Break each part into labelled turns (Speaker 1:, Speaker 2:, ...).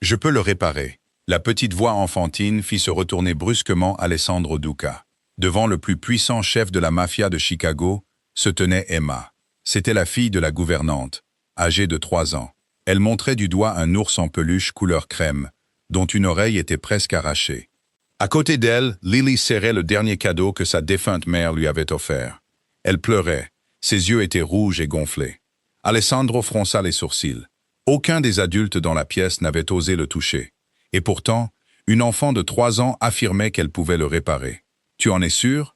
Speaker 1: Je peux le réparer. La petite voix enfantine fit se retourner brusquement Alessandro Duca. Devant le plus puissant chef de la mafia de Chicago, se tenait Emma. C'était la fille de la gouvernante, âgée de 3 ans. Elle montrait du doigt un ours en peluche couleur crème, dont une oreille était presque arrachée. À côté d'elle, Lily serrait le dernier cadeau que sa défunte mère lui avait offert. Elle pleurait, ses yeux étaient rouges et gonflés. Alessandro fronça les sourcils. Aucun des adultes dans la pièce n'avait osé le toucher. Et pourtant, une enfant de 3 ans affirmait qu'elle pouvait le réparer. « Tu en es sûr ?»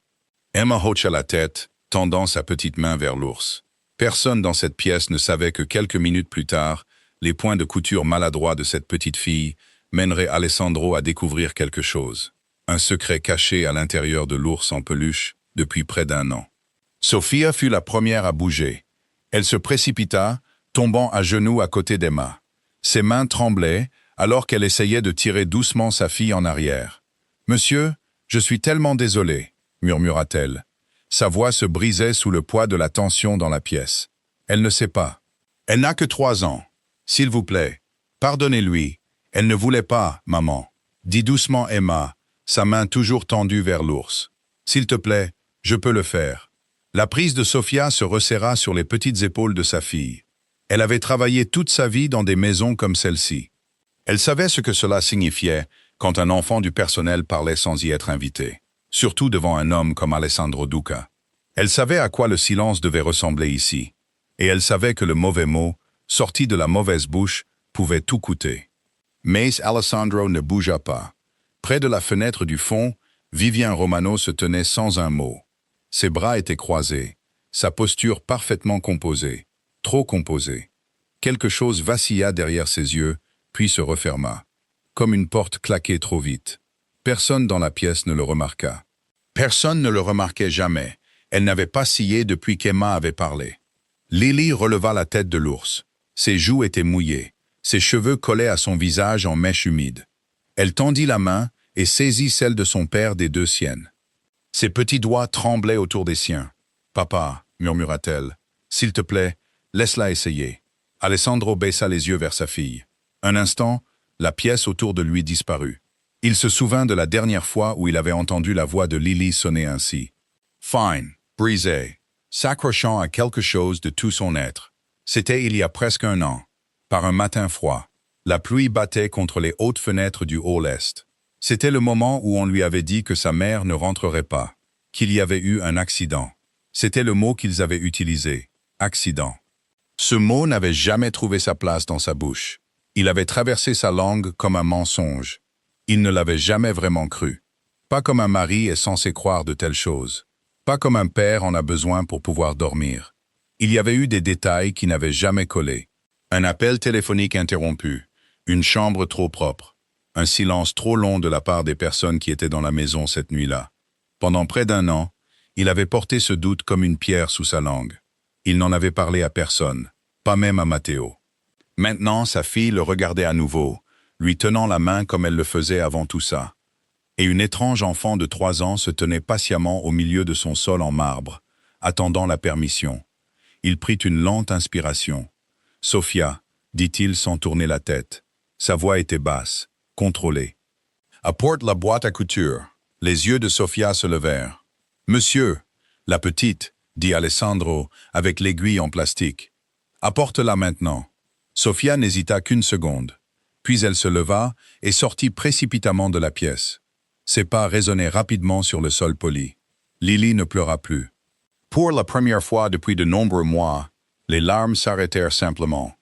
Speaker 1: Emma hocha la tête, tendant sa petite main vers l'ours. Personne dans cette pièce ne savait que quelques minutes plus tard, les points de couture maladroits de cette petite fille mèneraient Alessandro à découvrir quelque chose. Un secret caché à l'intérieur de l'ours en peluche depuis près d'1 an. Sofia fut la première à bouger. Elle se précipita, tombant à genoux à côté d'Emma. Ses mains tremblaient alors qu'elle essayait de tirer doucement sa fille en arrière. « Monsieur, je suis tellement désolée, » murmura-t-elle. Sa voix se brisait sous le poids de la tension dans la pièce. Elle ne sait pas. Elle n'a que 3 ans. S'il vous plaît, pardonnez-lui. Elle ne voulait pas, maman. Dit doucement Emma, sa main toujours tendue vers l'ours. S'il te plaît, je peux le faire. La prise de Sofia se resserra sur les petites épaules de sa fille. Elle avait travaillé toute sa vie dans des maisons comme celle-ci. Elle savait ce que cela signifiait quand un enfant du personnel parlait sans y être invité, surtout devant un homme comme Alessandro Duca. Elle savait à quoi le silence devait ressembler ici, et elle savait que le mauvais mot, sorti de la mauvaise bouche, pouvait tout coûter. Mais Alessandro ne bougea pas. Près de la fenêtre du fond, Vivien Romano se tenait sans un mot. Ses bras étaient croisés, sa posture parfaitement composée, trop composée. Quelque chose vacilla derrière ses yeux, puis se referma, comme une porte claquée trop vite. Personne dans la pièce ne le remarqua. Personne ne le remarquait jamais. Elle n'avait pas scié depuis qu'Emma avait parlé. Lily releva la tête de l'ours. Ses joues étaient mouillées. Ses cheveux collaient à son visage en mèches humides. Elle tendit la main et saisit celle de son père des 2 siennes. Ses petits doigts tremblaient autour des siens. « Papa, » murmura-t-elle, « s'il te plaît, laisse-la essayer. » Alessandro baissa les yeux vers sa fille. Un instant, la pièce autour de lui disparut. Il se souvint de la dernière fois où il avait entendu la voix de Lily sonner ainsi. Fine, brisée, s'accrochant à quelque chose de tout son être. C'était il y a presque 1 an, par un matin froid. La pluie battait contre les hautes fenêtres du hall est. C'était le moment où on lui avait dit que sa mère ne rentrerait pas, qu'il y avait eu un accident. C'était le mot qu'ils avaient utilisé, accident. Ce mot n'avait jamais trouvé sa place dans sa bouche. Il avait traversé sa langue comme un mensonge. Il ne l'avait jamais vraiment cru. Pas comme un mari est censé croire de telles choses. Pas comme un père en a besoin pour pouvoir dormir. Il y avait eu des détails qui n'avaient jamais collé. Un appel téléphonique interrompu, une chambre trop propre, un silence trop long de la part des personnes qui étaient dans la maison cette nuit-là. Pendant près d'1 an, il avait porté ce doute comme une pierre sous sa langue. Il n'en avait parlé à personne, pas même à Matteo. Maintenant, sa fille le regardait à nouveau, lui tenant la main comme elle le faisait avant tout ça. Et une étrange enfant de 3 ans se tenait patiemment au milieu de son sol en marbre, attendant la permission. Il prit une lente inspiration. « Sofia », dit-il sans tourner la tête. Sa voix était basse, contrôlée. « Apporte la boîte à couture ». Les yeux de Sofia se levèrent. « Monsieur », la petite, dit Alessandro, avec l'aiguille en plastique. « Apporte-la maintenant ». Sofia n'hésita qu'une seconde. Puis elle se leva et sortit précipitamment de la pièce. Ses pas résonnaient rapidement sur le sol poli. Lily ne pleura plus. Pour la première fois depuis de nombreux mois, les larmes s'arrêtèrent simplement.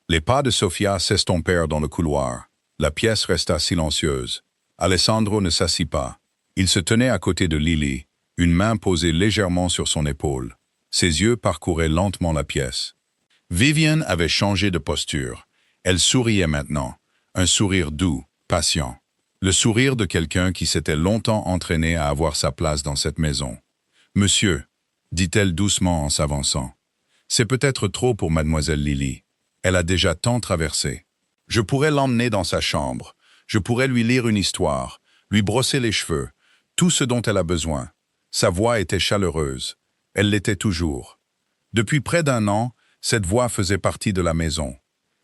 Speaker 1: Les pas de Sofia s'estompèrent dans le couloir. La pièce resta silencieuse. Alessandro ne s'assit pas. Il se tenait à côté de Lily, une main posée légèrement sur son épaule. Ses yeux parcouraient lentement la pièce. Vivian avait changé de posture. Elle souriait maintenant, un sourire doux, patient. Le sourire de quelqu'un qui s'était longtemps entraîné à avoir sa place dans cette maison. « Monsieur », dit-elle doucement en s'avançant, « c'est peut-être trop pour mademoiselle Lily. Elle a déjà tant traversé. Je pourrais l'emmener dans sa chambre. Je pourrais lui lire une histoire, lui brosser les cheveux, tout ce dont elle a besoin. » Sa voix était chaleureuse. Elle l'était toujours. Depuis près d'1 an, cette voix faisait partie de la maison.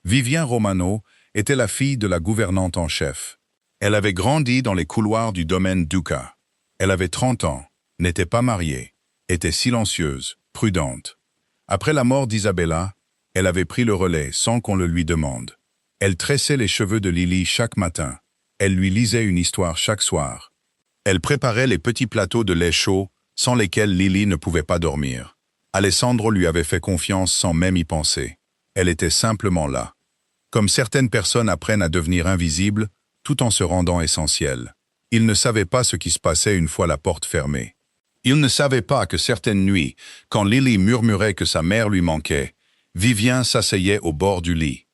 Speaker 1: Vivien Romano était la fille de la gouvernante en chef. Elle avait grandi dans les couloirs du domaine Duca. Elle avait 30 ans, n'était pas mariée, était silencieuse, prudente. Après la mort d'Isabella, elle avait pris le relais sans qu'on le lui demande. Elle tressait les cheveux de Lily chaque matin. Elle lui lisait une histoire chaque soir. Elle préparait les petits plateaux de lait chaud sans lesquels Lily ne pouvait pas dormir. Alessandro lui avait fait confiance sans même y penser. Elle était simplement là. Comme certaines personnes apprennent à devenir invisibles, tout en se rendant essentielles. Il ne savait pas ce qui se passait une fois la porte fermée. Il ne savait pas que certaines nuits, quand Lily murmurait que sa mère lui manquait, Vivien s'asseyait au bord du lit.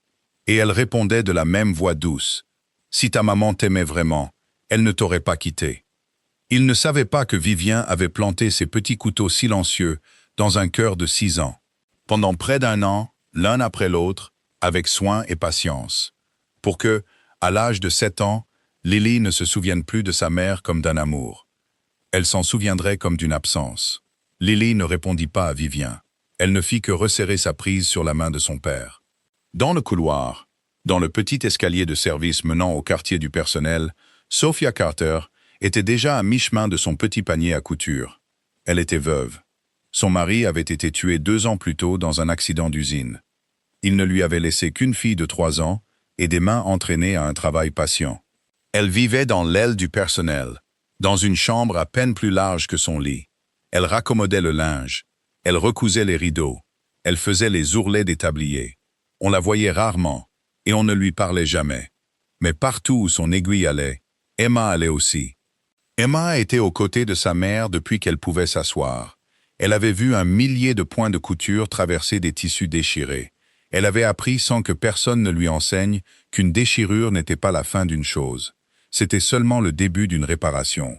Speaker 1: Et elle répondait de la même voix douce. « Si ta maman t'aimait vraiment, elle ne t'aurait pas quitté. » Il ne savait pas que Vivien avait planté ses petits couteaux silencieux dans un cœur de 6 ans. Pendant près d'1 an, l'un après l'autre, avec soin et patience. Pour que, à l'âge de 7 ans, Lily ne se souvienne plus de sa mère comme d'un amour. Elle s'en souviendrait comme d'une absence. Lily ne répondit pas à Vivien. Elle ne fit que resserrer sa prise sur la main de son père. Dans le couloir, dans le petit escalier de service menant au quartier du personnel, Sophia Carter était déjà à mi-chemin de son petit panier à couture. Elle était veuve. Son mari avait été tué 2 ans plus tôt dans un accident d'usine. Il ne lui avait laissé qu'une fille de 3 ans et des mains entraînées à un travail patient. Elle vivait dans l'aile du personnel, dans une chambre à peine plus large que son lit. Elle raccommodait le linge, elle recousait les rideaux, elle faisait les ourlets des tabliers. On la voyait rarement, et on ne lui parlait jamais. Mais partout où son aiguille allait, Emma allait aussi. Emma était aux côtés de sa mère depuis qu'elle pouvait s'asseoir. Elle avait vu 1 millier de points de couture traverser des tissus déchirés. Elle avait appris sans que personne ne lui enseigne qu'une déchirure n'était pas la fin d'une chose. C'était seulement le début d'une réparation.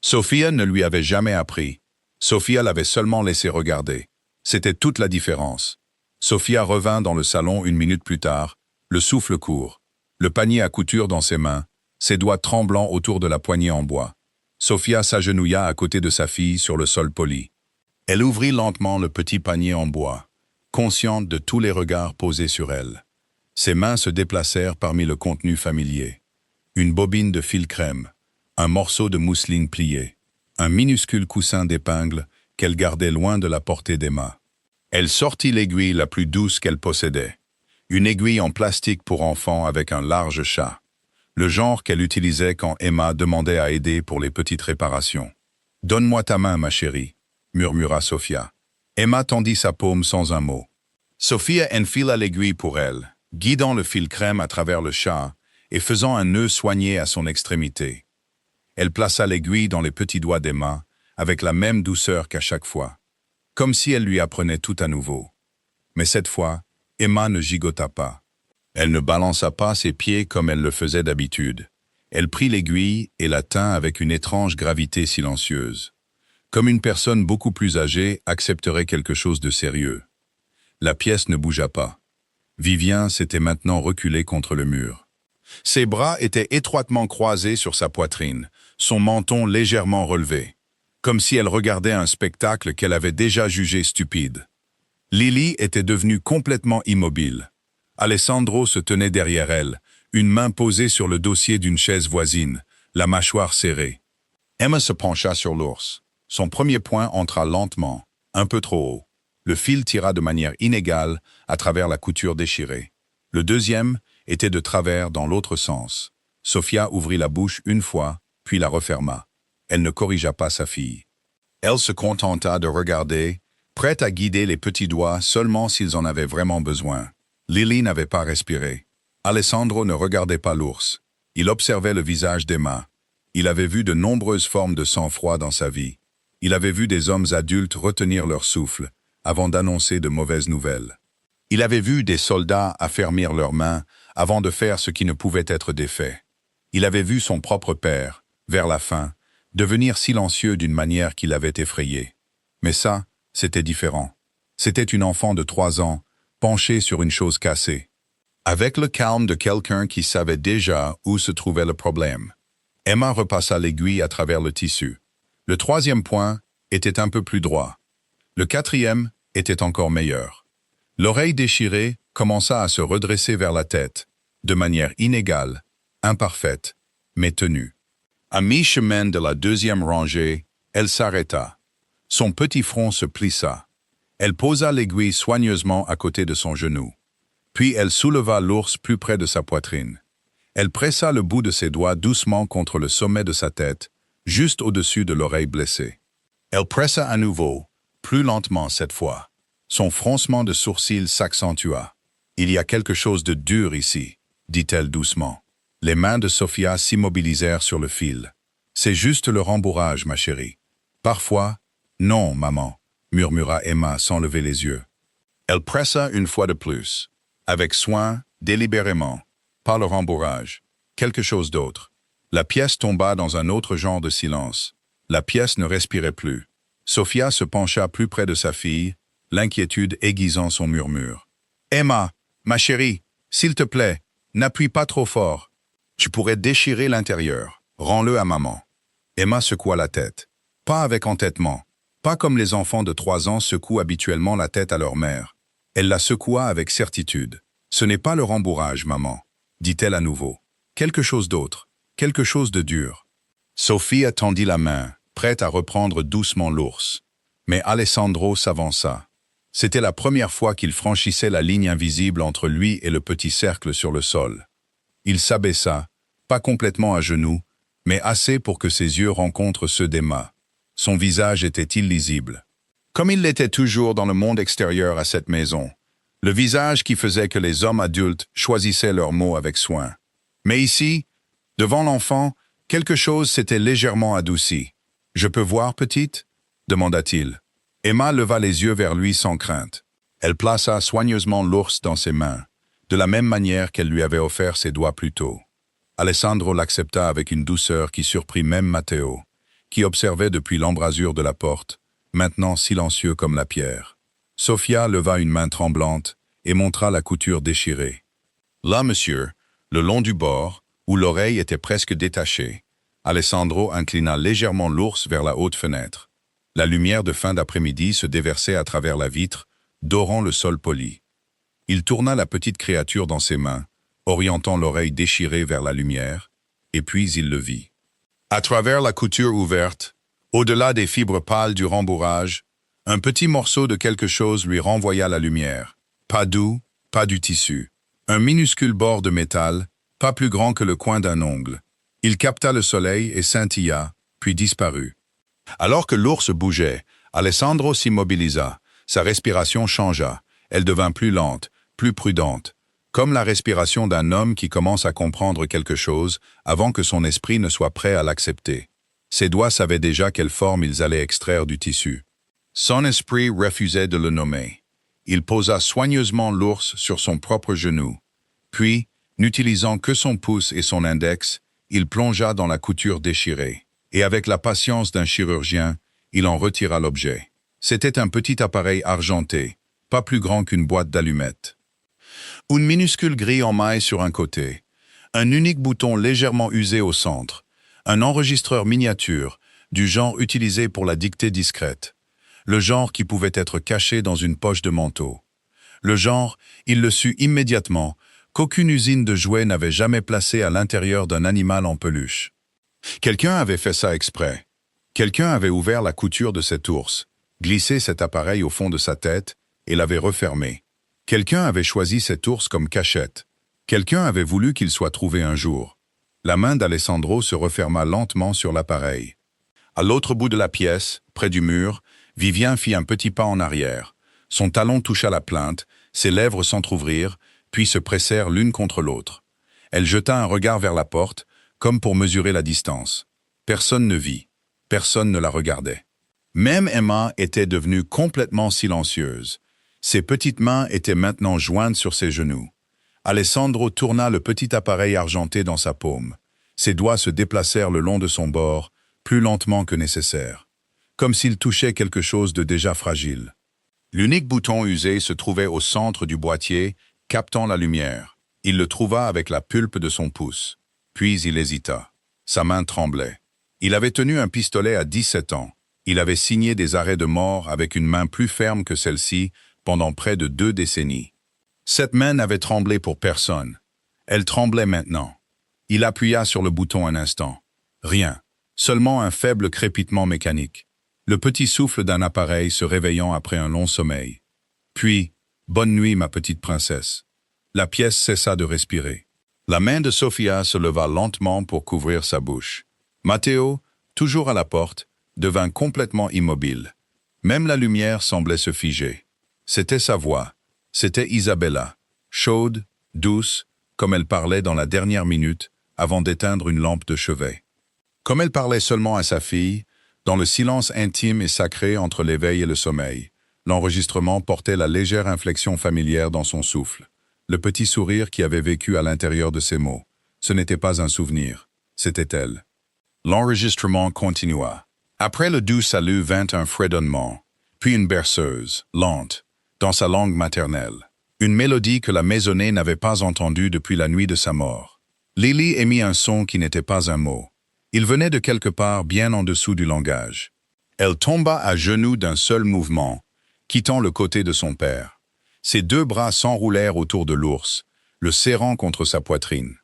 Speaker 1: Sophia ne lui avait jamais appris. Sophia l'avait seulement laissé regarder. C'était toute la différence. Sophia revint dans le salon 1 minute plus tard, le souffle court, le panier à couture dans ses mains, ses doigts tremblants autour de la poignée en bois. Sophia s'agenouilla à côté de sa fille sur le sol poli. Elle ouvrit lentement le petit panier en bois, consciente de tous les regards posés sur elle. Ses mains se déplacèrent parmi le contenu familier. Une bobine de fil crème, un morceau de mousseline plié, un minuscule coussin d'épingles qu'elle gardait loin de la portée d'Emma. Elle sortit l'aiguille la plus douce qu'elle possédait, une aiguille en plastique pour enfants avec un large chat, le genre qu'elle utilisait quand Emma demandait à aider pour les petites réparations. « Donne-moi ta main, ma chérie », murmura Sophia. Emma tendit sa paume sans un mot. Sophia enfila l'aiguille pour elle, guidant le fil crème à travers le chat et faisant un nœud soigné à son extrémité. Elle plaça l'aiguille dans les petits doigts d'Emma, avec la même douceur qu'à chaque fois, comme si elle lui apprenait tout à nouveau. Mais cette fois, Emma ne gigota pas. Elle ne balança pas ses pieds comme elle le faisait d'habitude. Elle prit l'aiguille et la tint avec une étrange gravité silencieuse. Comme une personne beaucoup plus âgée accepterait quelque chose de sérieux. La pièce ne bougea pas. Vivien s'était maintenant reculé contre le mur. Ses bras étaient étroitement croisés sur sa poitrine, son menton légèrement relevé, comme si elle regardait un spectacle qu'elle avait déjà jugé stupide. Lily était devenue complètement immobile. Alessandro se tenait derrière elle, une main posée sur le dossier d'une chaise voisine, la mâchoire serrée. Emma se pencha sur l'ours. Son premier poing entra lentement, un peu trop haut. Le fil tira de manière inégale à travers la couture déchirée. Le deuxième était de travers dans l'autre sens. Sophia ouvrit la bouche 1 fois, puis la referma. Elle ne corrigea pas sa fille. Elle se contenta de regarder, prête à guider les petits doigts seulement s'ils en avaient vraiment besoin. Lily n'avait pas respiré. Alessandro ne regardait pas l'ours. Il observait le visage d'Emma. Il avait vu de nombreuses formes de sang-froid dans sa vie. Il avait vu des hommes adultes retenir leur souffle avant d'annoncer de mauvaises nouvelles. Il avait vu des soldats affermir leurs mains avant de faire ce qui ne pouvait être défait. Il avait vu son propre père, vers la fin, devenir silencieux d'une manière qui l'avait effrayé. Mais ça, c'était différent. C'était une enfant de 3 ans, penchée sur une chose cassée, avec le calme de quelqu'un qui savait déjà où se trouvait le problème. Emma repassa l'aiguille à travers le tissu. Le 3e point était un peu plus droit. Le 4e était encore meilleur. L'oreille déchirée commença à se redresser vers la tête, de manière inégale, imparfaite, mais tenue. À mi-chemin de la deuxième rangée, elle s'arrêta. Son petit front se plissa. Elle posa l'aiguille soigneusement à côté de son genou. Puis elle souleva l'ours plus près de sa poitrine. Elle pressa le bout de ses doigts doucement contre le sommet de sa tête, juste au-dessus de l'oreille blessée. Elle pressa à nouveau, plus lentement cette fois. Son froncement de sourcils s'accentua. « Il y a quelque chose de dur ici », dit-elle doucement. Les mains de Sophia s'immobilisèrent sur le fil. « C'est juste le rembourrage, ma chérie. »« Parfois, non, maman », murmura Emma sans lever les yeux. Elle pressa une fois de plus, avec soin, délibérément. Pas le rembourrage, quelque chose d'autre. La pièce tomba dans un autre genre de silence. La pièce ne respirait plus. Sophia se pencha plus près de sa fille, l'inquiétude aiguisant son murmure. « Emma, ma chérie, s'il te plaît, n'appuie pas trop fort. Tu pourrais déchirer l'intérieur. Rends-le à maman. » Emma secoua la tête. Pas avec entêtement. Pas comme les enfants de 3 ans secouent habituellement la tête à leur mère. Elle la secoua avec certitude. « Ce n'est pas le rembourrage, maman, » dit-elle à nouveau. « Quelque chose d'autre, quelque chose de dur. » Sophia tendit la main, prête à reprendre doucement l'ours. Mais Alessandro s'avança. C'était la première fois qu'il franchissait la ligne invisible entre lui et le petit cercle sur le sol. Il s'abaissa, pas complètement à genoux, mais assez pour que ses yeux rencontrent ceux d'Emma. Son visage était illisible. Comme il l'était toujours dans le monde extérieur à cette maison, le visage qui faisait que les hommes adultes choisissaient leurs mots avec soin. Mais ici, devant l'enfant, quelque chose s'était légèrement adouci. « Je peux voir, petite ?» demanda-t-il. Emma leva les yeux vers lui sans crainte. Elle plaça soigneusement l'ours dans ses mains, de la même manière qu'elle lui avait offert ses doigts plus tôt. Alessandro l'accepta avec une douceur qui surprit même Matteo, qui observait depuis l'embrasure de la porte, maintenant silencieux comme la pierre. Sophia leva une main tremblante et montra la couture déchirée. Là, monsieur, le long du bord, où l'oreille était presque détachée, Alessandro inclina légèrement l'ours vers la haute fenêtre. La lumière de fin d'après-midi se déversait à travers la vitre, dorant le sol poli. Il tourna la petite créature dans ses mains, orientant l'oreille déchirée vers la lumière, et puis il le vit. À travers la couture ouverte, au-delà des fibres pâles du rembourrage, un petit morceau de quelque chose lui renvoya la lumière. Pas doux, pas du tissu. Un minuscule bord de métal, pas plus grand que le coin d'un ongle. Il capta le soleil et scintilla, puis disparut. Alors que l'ours bougeait, Alessandro s'immobilisa. Sa respiration changea. Elle devint plus lente, plus prudente, comme la respiration d'un homme qui commence à comprendre quelque chose avant que son esprit ne soit prêt à l'accepter. Ses doigts savaient déjà quelle forme ils allaient extraire du tissu. Son esprit refusait de le nommer. Il posa soigneusement l'ours sur son propre genou. Puis, n'utilisant que son pouce et son index, il plongea dans la couture déchirée. Et avec la patience d'un chirurgien, il en retira l'objet. C'était un petit appareil argenté, pas plus grand qu'une boîte d'allumettes. Une minuscule grille en maille sur un côté, un unique bouton légèrement usé au centre, un enregistreur miniature, du genre utilisé pour la dictée discrète, le genre qui pouvait être caché dans une poche de manteau. Le genre, il le sut immédiatement, qu'aucune usine de jouets n'avait jamais placé à l'intérieur d'un animal en peluche. Quelqu'un avait fait ça exprès. Quelqu'un avait ouvert la couture de cet ours, glissé cet appareil au fond de sa tête et l'avait refermé. Quelqu'un avait choisi cet ours comme cachette. Quelqu'un avait voulu qu'il soit trouvé un jour. La main d'Alessandro se referma lentement sur l'appareil. À l'autre bout de la pièce, près du mur, Vivien fit un petit pas en arrière. Son talon toucha la plinthe, ses lèvres s'entr'ouvrirent, puis se pressèrent l'une contre l'autre. Elle jeta un regard vers la porte, comme pour mesurer la distance. Personne ne vit. Personne ne la regardait. Même Emma était devenue complètement silencieuse. Ses petites mains étaient maintenant jointes sur ses genoux. Alessandro tourna le petit appareil argenté dans sa paume. Ses doigts se déplacèrent le long de son bord, plus lentement que nécessaire, comme s'il touchait quelque chose de déjà fragile. L'unique bouton usé se trouvait au centre du boîtier, captant la lumière. Il le trouva avec la pulpe de son pouce. Puis il hésita. Sa main tremblait. Il avait tenu un pistolet à 17 ans. Il avait signé des arrêts de mort avec une main plus ferme que celle-ci pendant près de 2 décennies. Cette main n'avait tremblé pour personne. Elle tremblait maintenant. Il appuya sur le bouton un instant. Rien. Seulement un faible crépitement mécanique. Le petit souffle d'un appareil se réveillant après un long sommeil. Puis, bonne nuit, ma petite princesse. La pièce cessa de respirer. La main de Sofia se leva lentement pour couvrir sa bouche. Matteo, toujours à la porte, devint complètement immobile. Même la lumière semblait se figer. C'était sa voix. C'était Isabella, chaude, douce, comme elle parlait dans la dernière minute, avant d'éteindre une lampe de chevet. Comme elle parlait seulement à sa fille, dans le silence intime et sacré entre l'éveil et le sommeil, l'enregistrement portait la légère inflexion familière dans son souffle, le petit sourire qui avait vécu à l'intérieur de ses mots. Ce n'était pas un souvenir, c'était elle. L'enregistrement continua. Après le doux salut vint un fredonnement, puis une berceuse, lente, dans sa langue maternelle. Une mélodie que la maisonnée n'avait pas entendue depuis la nuit de sa mort. Lily émit un son qui n'était pas un mot. Il venait de quelque part bien en dessous du langage. Elle tomba à genoux d'un seul mouvement, quittant le côté de son père. Ses deux bras s'enroulèrent autour de l'ours, le serrant contre sa poitrine,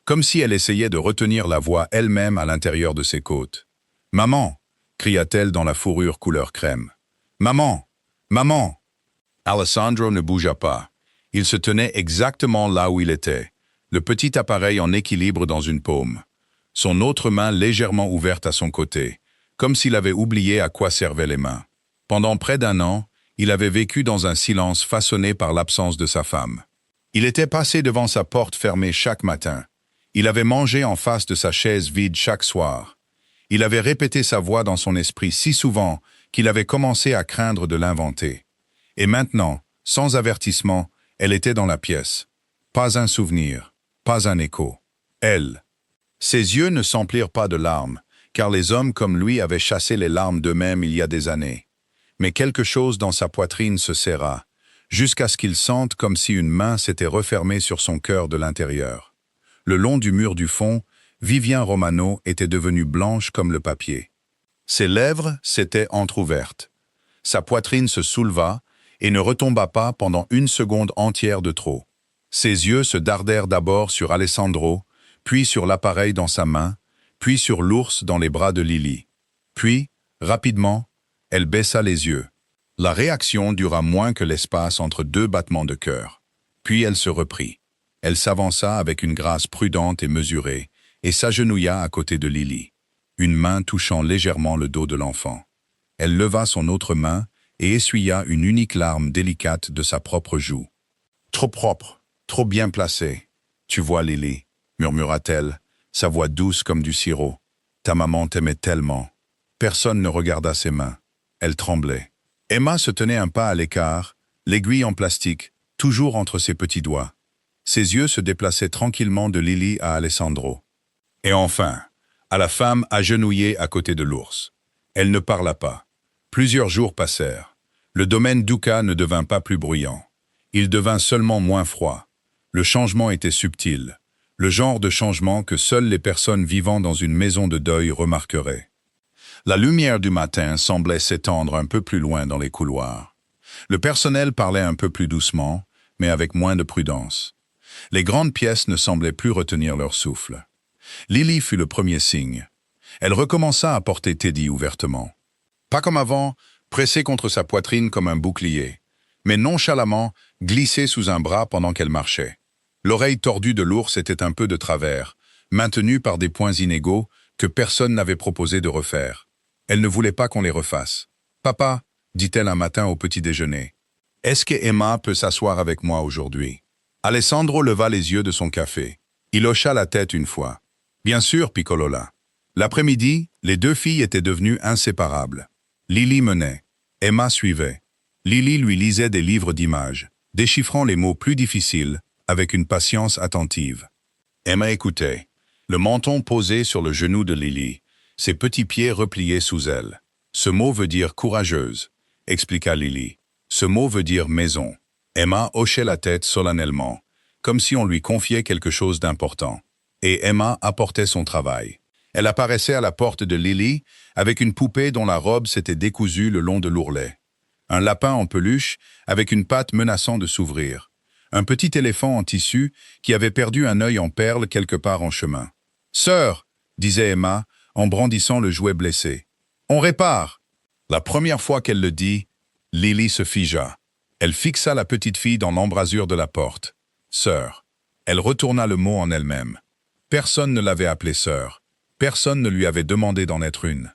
Speaker 1: comme si elle essayait de retenir la voix elle-même à l'intérieur de ses côtes. « Maman !» cria-t-elle dans la fourrure couleur crème. « Maman! Maman !» Alessandro ne bougea pas. Il se tenait exactement là où il était, le petit appareil en équilibre dans une paume, son autre main légèrement ouverte à son côté, comme s'il avait oublié à quoi servaient les mains. Pendant près d'un an, il avait vécu dans un silence façonné par l'absence de sa femme. Il était passé devant sa porte fermée chaque matin. Il avait mangé en face de sa chaise vide chaque soir. Il avait répété sa voix dans son esprit si souvent qu'il avait commencé à craindre de l'inventer. Et maintenant, sans avertissement, elle était dans la pièce. Pas un souvenir, pas un écho. Elle. Ses yeux ne s'emplirent pas de larmes, car les hommes comme lui avaient chassé les larmes d'eux-mêmes il y a des années. Mais quelque chose dans sa poitrine se serra, jusqu'à ce qu'il sente comme si une main s'était refermée sur son cœur de l'intérieur. Le long du mur du fond, Vivien Romano était devenue blanche comme le papier. Ses lèvres s'étaient entr'ouvertes. Sa poitrine se souleva et ne retomba pas pendant une seconde entière de trop. Ses yeux se dardèrent d'abord sur Alessandro, puis sur l'appareil dans sa main, puis sur l'ours dans les bras de Lily. Puis, rapidement, elle baissa les yeux. La réaction dura moins que l'espace entre deux battements de cœur. Puis elle se reprit. Elle s'avança avec une grâce prudente et mesurée, et s'agenouilla à côté de Lily, une main touchant légèrement le dos de l'enfant. Elle leva son autre main et essuya une unique larme délicate de sa propre joue. « Trop propre, trop bien placé. Tu vois, Lily, » murmura-t-elle, sa voix douce comme du sirop. « Ta maman t'aimait tellement. » Personne ne regarda ses mains. Elle tremblait. Emma se tenait un pas à l'écart, l'aiguille en plastique, toujours entre ses petits doigts. Ses yeux se déplaçaient tranquillement de Lily à Alessandro. Et enfin, à la femme agenouillée à côté de l'ours. Elle ne parla pas. Plusieurs jours passèrent. Le domaine Duca ne devint pas plus bruyant. Il devint seulement moins froid. Le changement était subtil. Le genre de changement que seules les personnes vivant dans une maison de deuil remarqueraient. La lumière du matin semblait s'étendre un peu plus loin dans les couloirs. Le personnel parlait un peu plus doucement, mais avec moins de prudence. Les grandes pièces ne semblaient plus retenir leur souffle. Lily fut le premier signe. Elle recommença à porter Teddy ouvertement. Pas comme avant, pressé contre sa poitrine comme un bouclier, mais nonchalamment glissé sous un bras pendant qu'elle marchait. L'oreille tordue de l'ours était un peu de travers, maintenue par des points inégaux que personne n'avait proposé de refaire. Elle ne voulait pas qu'on les refasse. « Papa, » dit-elle un matin au petit déjeuner, « est-ce que Emma peut s'asseoir avec moi aujourd'hui ?» Alessandro leva les yeux de son café. Il hocha la tête une fois. « Bien sûr, Piccolola. » L'après-midi, les deux filles étaient devenues inséparables. Lily menait. Emma suivait. Lily lui lisait des livres d'images, déchiffrant les mots plus difficiles avec une patience attentive. Emma écoutait, le menton posé sur le genou de Lily, ses petits pieds repliés sous elle. « Ce mot veut dire courageuse », expliqua Lily. « Ce mot veut dire maison. » Emma hochait la tête solennellement, comme si on lui confiait quelque chose d'important. Et Emma apportait son travail. Elle apparaissait à la porte de Lily avec une poupée dont la robe s'était décousue le long de l'ourlet. Un lapin en peluche avec une patte menaçant de s'ouvrir. un petit éléphant en tissu qui avait perdu un œil en perles quelque part en chemin. « Sœur !» disait Emma, en brandissant le jouet blessé. « On répare !» La première fois qu'elle le dit, Lily se figea. Elle fixa la petite fille dans l'embrasure de la porte. « Sœur !» Elle retourna le mot en elle-même. Personne ne l'avait appelée sœur. Personne ne lui avait demandé d'en être une.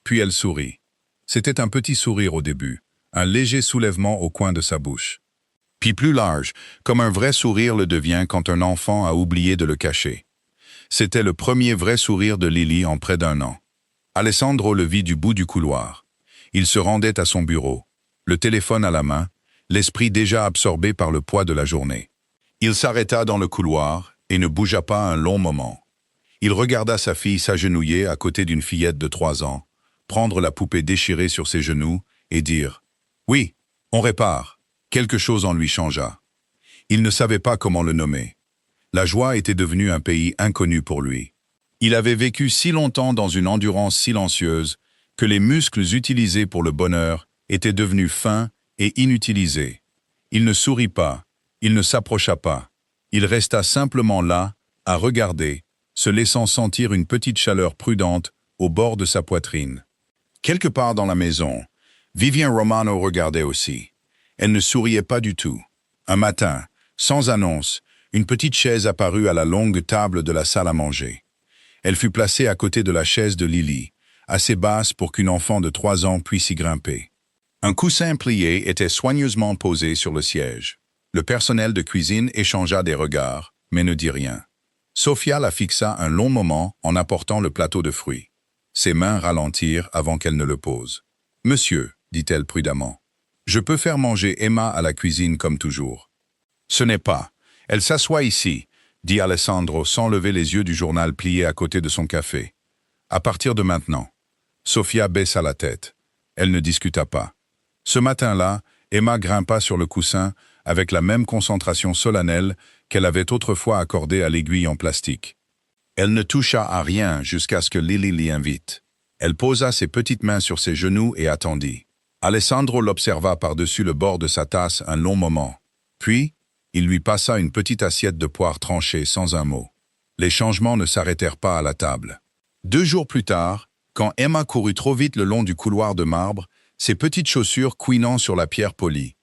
Speaker 1: Puis elle sourit. C'était un petit sourire au début, un léger soulèvement au coin de sa bouche. Puis plus large, comme un vrai sourire le devient quand un enfant a oublié de le cacher. C'était le premier vrai sourire de Lily en près d'un an. Alessandro le vit du bout du couloir. Il se rendait à son bureau, le téléphone à la main, l'esprit déjà absorbé par le poids de la journée. Il s'arrêta dans le couloir et ne bougea pas un long moment. Il regarda sa fille s'agenouiller à côté d'une fillette de 3 ans, prendre la poupée déchirée sur ses genoux et dire « Oui, on répare ». Quelque chose en lui changea. Il ne savait pas comment le nommer. La joie était devenue un pays inconnu pour lui. Il avait vécu si longtemps dans une endurance silencieuse que les muscles utilisés pour le bonheur étaient devenus fins et inutilisés. Il ne sourit pas, il ne s'approcha pas. Il resta simplement là, à regarder, se laissant sentir une petite chaleur prudente au bord de sa poitrine. Quelque part dans la maison, Vivian Romano regardait aussi. Elle ne souriait pas du tout. Un matin, sans annonce, une petite chaise apparut à la longue table de la salle à manger. Elle fut placée à côté de la chaise de Lily, assez basse pour qu'une enfant de 3 ans puisse y grimper. Un coussin plié était soigneusement posé sur le siège. Le personnel de cuisine échangea des regards, mais ne dit rien. Sophia la fixa un long moment en apportant le plateau de fruits. Ses mains ralentirent avant qu'elle ne le pose. « Monsieur », dit-elle prudemment, « je peux faire manger Emma à la cuisine comme toujours. » « Ce n'est pas. Elle s'assoit ici, » dit Alessandro sans lever les yeux du journal plié à côté de son café. « À partir de maintenant. » Sophia baissa la tête. Elle ne discuta pas. Ce matin-là, Emma grimpa sur le coussin avec la même concentration solennelle qu'elle avait autrefois accordée à l'aiguille en plastique. Elle ne toucha à rien jusqu'à ce que Lily l'y invite. Elle posa ses petites mains sur ses genoux et attendit. Alessandro l'observa par-dessus le bord de sa tasse un long moment. Puis, il lui passa une petite assiette de poires tranchées sans un mot. Les changements ne s'arrêtèrent pas à la table. 2 jours plus tard, quand Emma courut trop vite le long du couloir de marbre, ses petites chaussures couinant sur la pierre polie,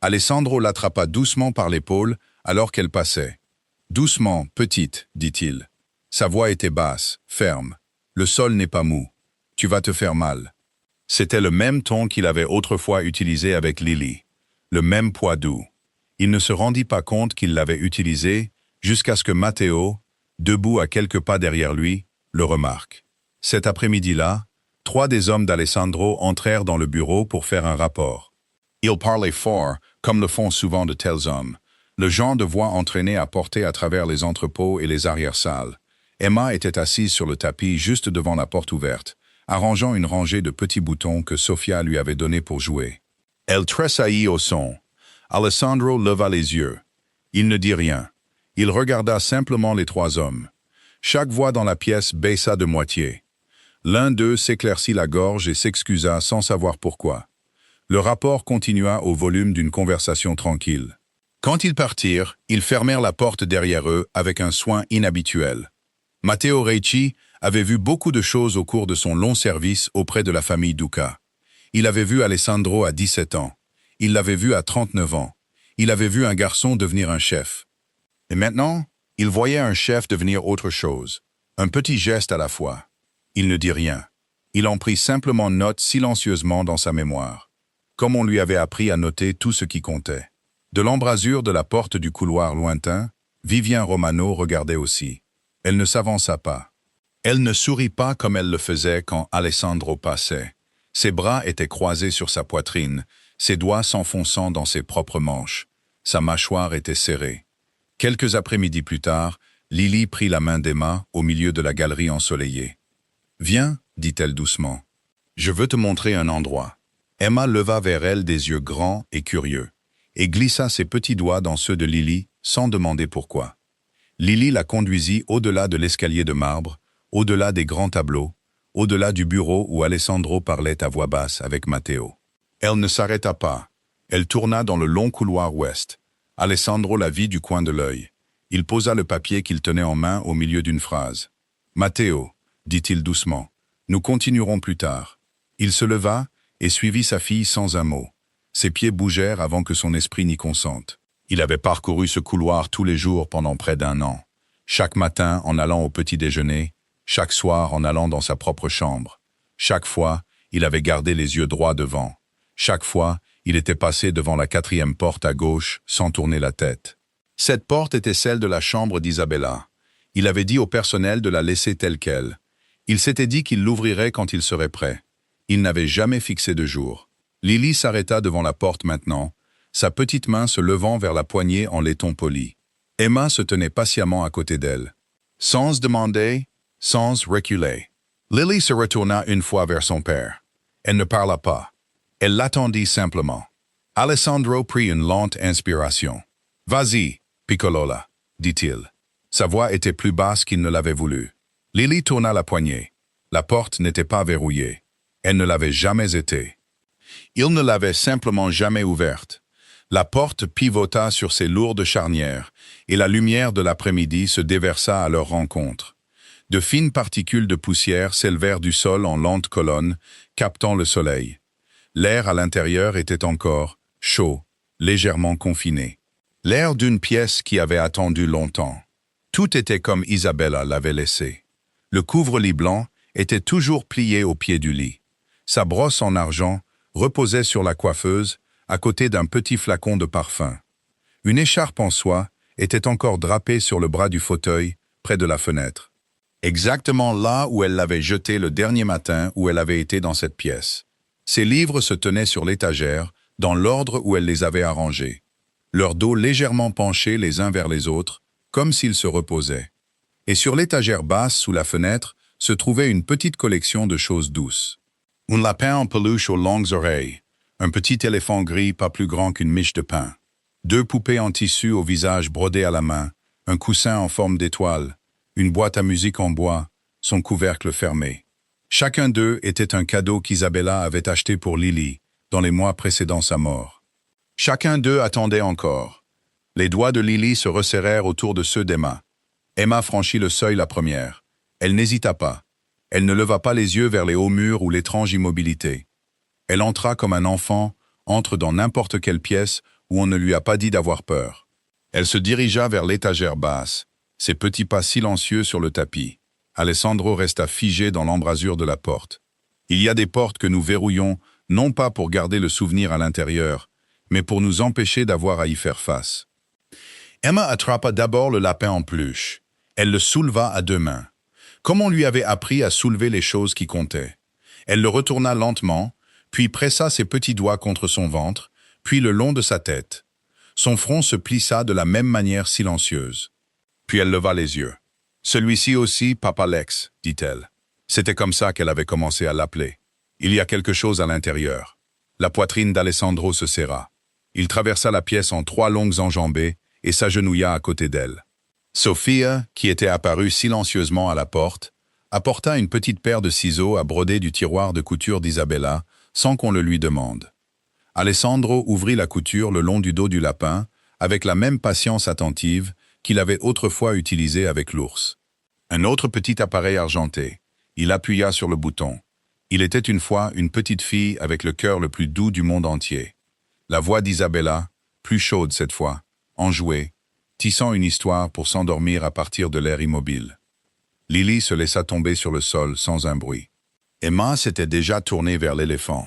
Speaker 1: Alessandro l'attrapa doucement par l'épaule alors qu'elle passait. « Doucement, petite, dit-il. Sa voix était basse, ferme. Le sol n'est pas mou. Tu vas te faire mal. » C'était le même ton qu'il avait autrefois utilisé avec Lily. Le même poids doux. Il ne se rendit pas compte qu'il l'avait utilisé jusqu'à ce que Matteo, debout à quelques pas derrière lui, le remarque. Cet après-midi-là, 3 des hommes d'Alessandro entrèrent dans le bureau pour faire un rapport. Ils parlaient fort, comme le font souvent de tels hommes, le genre de voix entraînée à porter à travers les entrepôts et les arrière-salles. Emma était assise sur le tapis juste devant la porte ouverte, arrangeant une rangée de petits boutons que Sophia lui avait donnés pour jouer. Elle tressaillit au son. Alessandro leva les yeux. Il ne dit rien. Il regarda simplement les 3 hommes. Chaque voix dans la pièce baissa de moitié. L'un d'eux s'éclaircit la gorge et s'excusa sans savoir pourquoi. Le rapport continua au volume d'une conversation tranquille. Quand ils partirent, ils fermèrent la porte derrière eux avec un soin inhabituel. Matteo Ricci avait vu beaucoup de choses au cours de son long service auprès de la famille Duca. Il avait vu Alessandro à 17 ans. Il l'avait vu à 39 ans. Il avait vu un garçon devenir un chef. Et maintenant, il voyait un chef devenir autre chose. Un petit geste à la fois. Il ne dit rien. Il en prit simplement note silencieusement dans sa mémoire. Comme on lui avait appris à noter tout ce qui comptait. De l'embrasure de la porte du couloir lointain, Vivian Romano regardait aussi. Elle ne s'avança pas. Elle ne sourit pas comme elle le faisait quand Alessandro passait. Ses bras étaient croisés sur sa poitrine, ses doigts s'enfonçant dans ses propres manches. Sa mâchoire était serrée. Quelques après-midi plus tard, Lily prit la main d'Emma au milieu de la galerie ensoleillée. « Viens, dit-elle doucement. Je veux te montrer un endroit. » Emma leva vers elle des yeux grands et curieux, et glissa ses petits doigts dans ceux de Lily sans demander pourquoi. Lily la conduisit au-delà de l'escalier de marbre, au-delà des grands tableaux, au-delà du bureau où Alessandro parlait à voix basse avec Matteo. Elle ne s'arrêta pas. Elle tourna dans le long couloir ouest. Alessandro la vit du coin de l'œil. Il posa le papier qu'il tenait en main au milieu d'une phrase. « Matteo, dit-il doucement, nous continuerons plus tard. » Il se leva et suivit sa fille sans un mot. Ses pieds bougèrent avant que son esprit n'y consente. Il avait parcouru ce couloir tous les jours pendant près d'1 an. Chaque matin en allant au petit déjeuner, chaque soir en allant dans sa propre chambre. Chaque fois, il avait gardé les yeux droits devant. Chaque fois, il était passé devant la 4e porte à gauche sans tourner la tête. Cette porte était celle de la chambre d'Isabella. Il avait dit au personnel de la laisser telle qu'elle. Il s'était dit qu'il l'ouvrirait quand il serait prêt. Il n'avait jamais fixé de jour. Lily s'arrêta devant la porte maintenant, sa petite main se levant vers la poignée en laiton poli. Emma se tenait patiemment à côté d'elle. Sans demander, sans reculer. Lily se retourna une fois vers son père. Elle ne parla pas. Elle l'attendit simplement. Alessandro prit une lente inspiration. « Vas-y, Piccolola, dit-il. Sa voix était plus basse qu'il ne l'avait voulu. Lily tourna la poignée. La porte n'était pas verrouillée. Elle ne l'avait jamais été. Il ne l'avait simplement jamais ouverte. La porte pivota sur ses lourdes charnières, et la lumière de l'après-midi se déversa à leur rencontre. De fines particules de poussière s'élevèrent du sol en lentes colonnes, captant le soleil. L'air à l'intérieur était encore chaud, légèrement confiné. L'air d'une pièce qui avait attendu longtemps. Tout était comme Isabella l'avait laissé. Le couvre-lit blanc était toujours plié au pied du lit. Sa brosse en argent reposait sur la coiffeuse, à côté d'un petit flacon de parfum. Une écharpe en soie était encore drapée sur le bras du fauteuil, près de la fenêtre. Exactement là où elle l'avait jeté le dernier matin où elle avait été dans cette pièce. Ses livres se tenaient sur l'étagère, dans l'ordre où elle les avait arrangés. Leurs dos légèrement penchés les uns vers les autres, comme s'ils se reposaient. Et sur l'étagère basse, sous la fenêtre, se trouvait une petite collection de choses douces. Un lapin en peluche aux longues oreilles, un petit éléphant gris pas plus grand qu'une miche de pain, 2 poupées en tissu au visage brodé à la main, un coussin en forme d'étoile, une boîte à musique en bois, son couvercle fermé. Chacun d'eux était un cadeau qu'Isabella avait acheté pour Lily, dans les mois précédant sa mort. Chacun d'eux attendait encore. Les doigts de Lily se resserrèrent autour de ceux d'Emma. Emma franchit le seuil la première. Elle n'hésita pas. Elle ne leva pas les yeux vers les hauts murs ou l'étrange immobilité. Elle entra comme un enfant, entre dans n'importe quelle pièce où on ne lui a pas dit d'avoir peur. Elle se dirigea vers l'étagère basse, ses petits pas silencieux sur le tapis. Alessandro resta figé dans l'embrasure de la porte. Il y a des portes que nous verrouillons, non pas pour garder le souvenir à l'intérieur, mais pour nous empêcher d'avoir à y faire face. Emma attrapa d'abord le lapin en peluche. Elle le souleva à 2 mains. Comme on lui avait appris à soulever les choses qui comptaient. Elle le retourna lentement, puis pressa ses petits doigts contre son ventre, puis le long de sa tête. Son front se plissa de la même manière silencieuse. Puis elle leva les yeux. « Celui-ci aussi, Papa Lex, dit-elle. » C'était comme ça qu'elle avait commencé à l'appeler. Il y a quelque chose à l'intérieur. La poitrine d'Alessandro se serra. Il traversa la pièce en 3 longues enjambées et s'agenouilla à côté d'elle. Sophia, qui était apparue silencieusement à la porte, apporta une petite paire de ciseaux à broder du tiroir de couture d'Isabella, sans qu'on le lui demande. Alessandro ouvrit la couture le long du dos du lapin, avec la même patience attentive qu'il avait autrefois utilisée avec l'ours. Un autre petit appareil argenté. Il appuya sur le bouton. Il était une fois une petite fille avec le cœur le plus doux du monde entier. La voix d'Isabella, plus chaude cette fois, enjouée, tissant une histoire pour s'endormir à partir de l'air immobile. Lily se laissa tomber sur le sol sans un bruit. Emma s'était déjà tournée vers l'éléphant.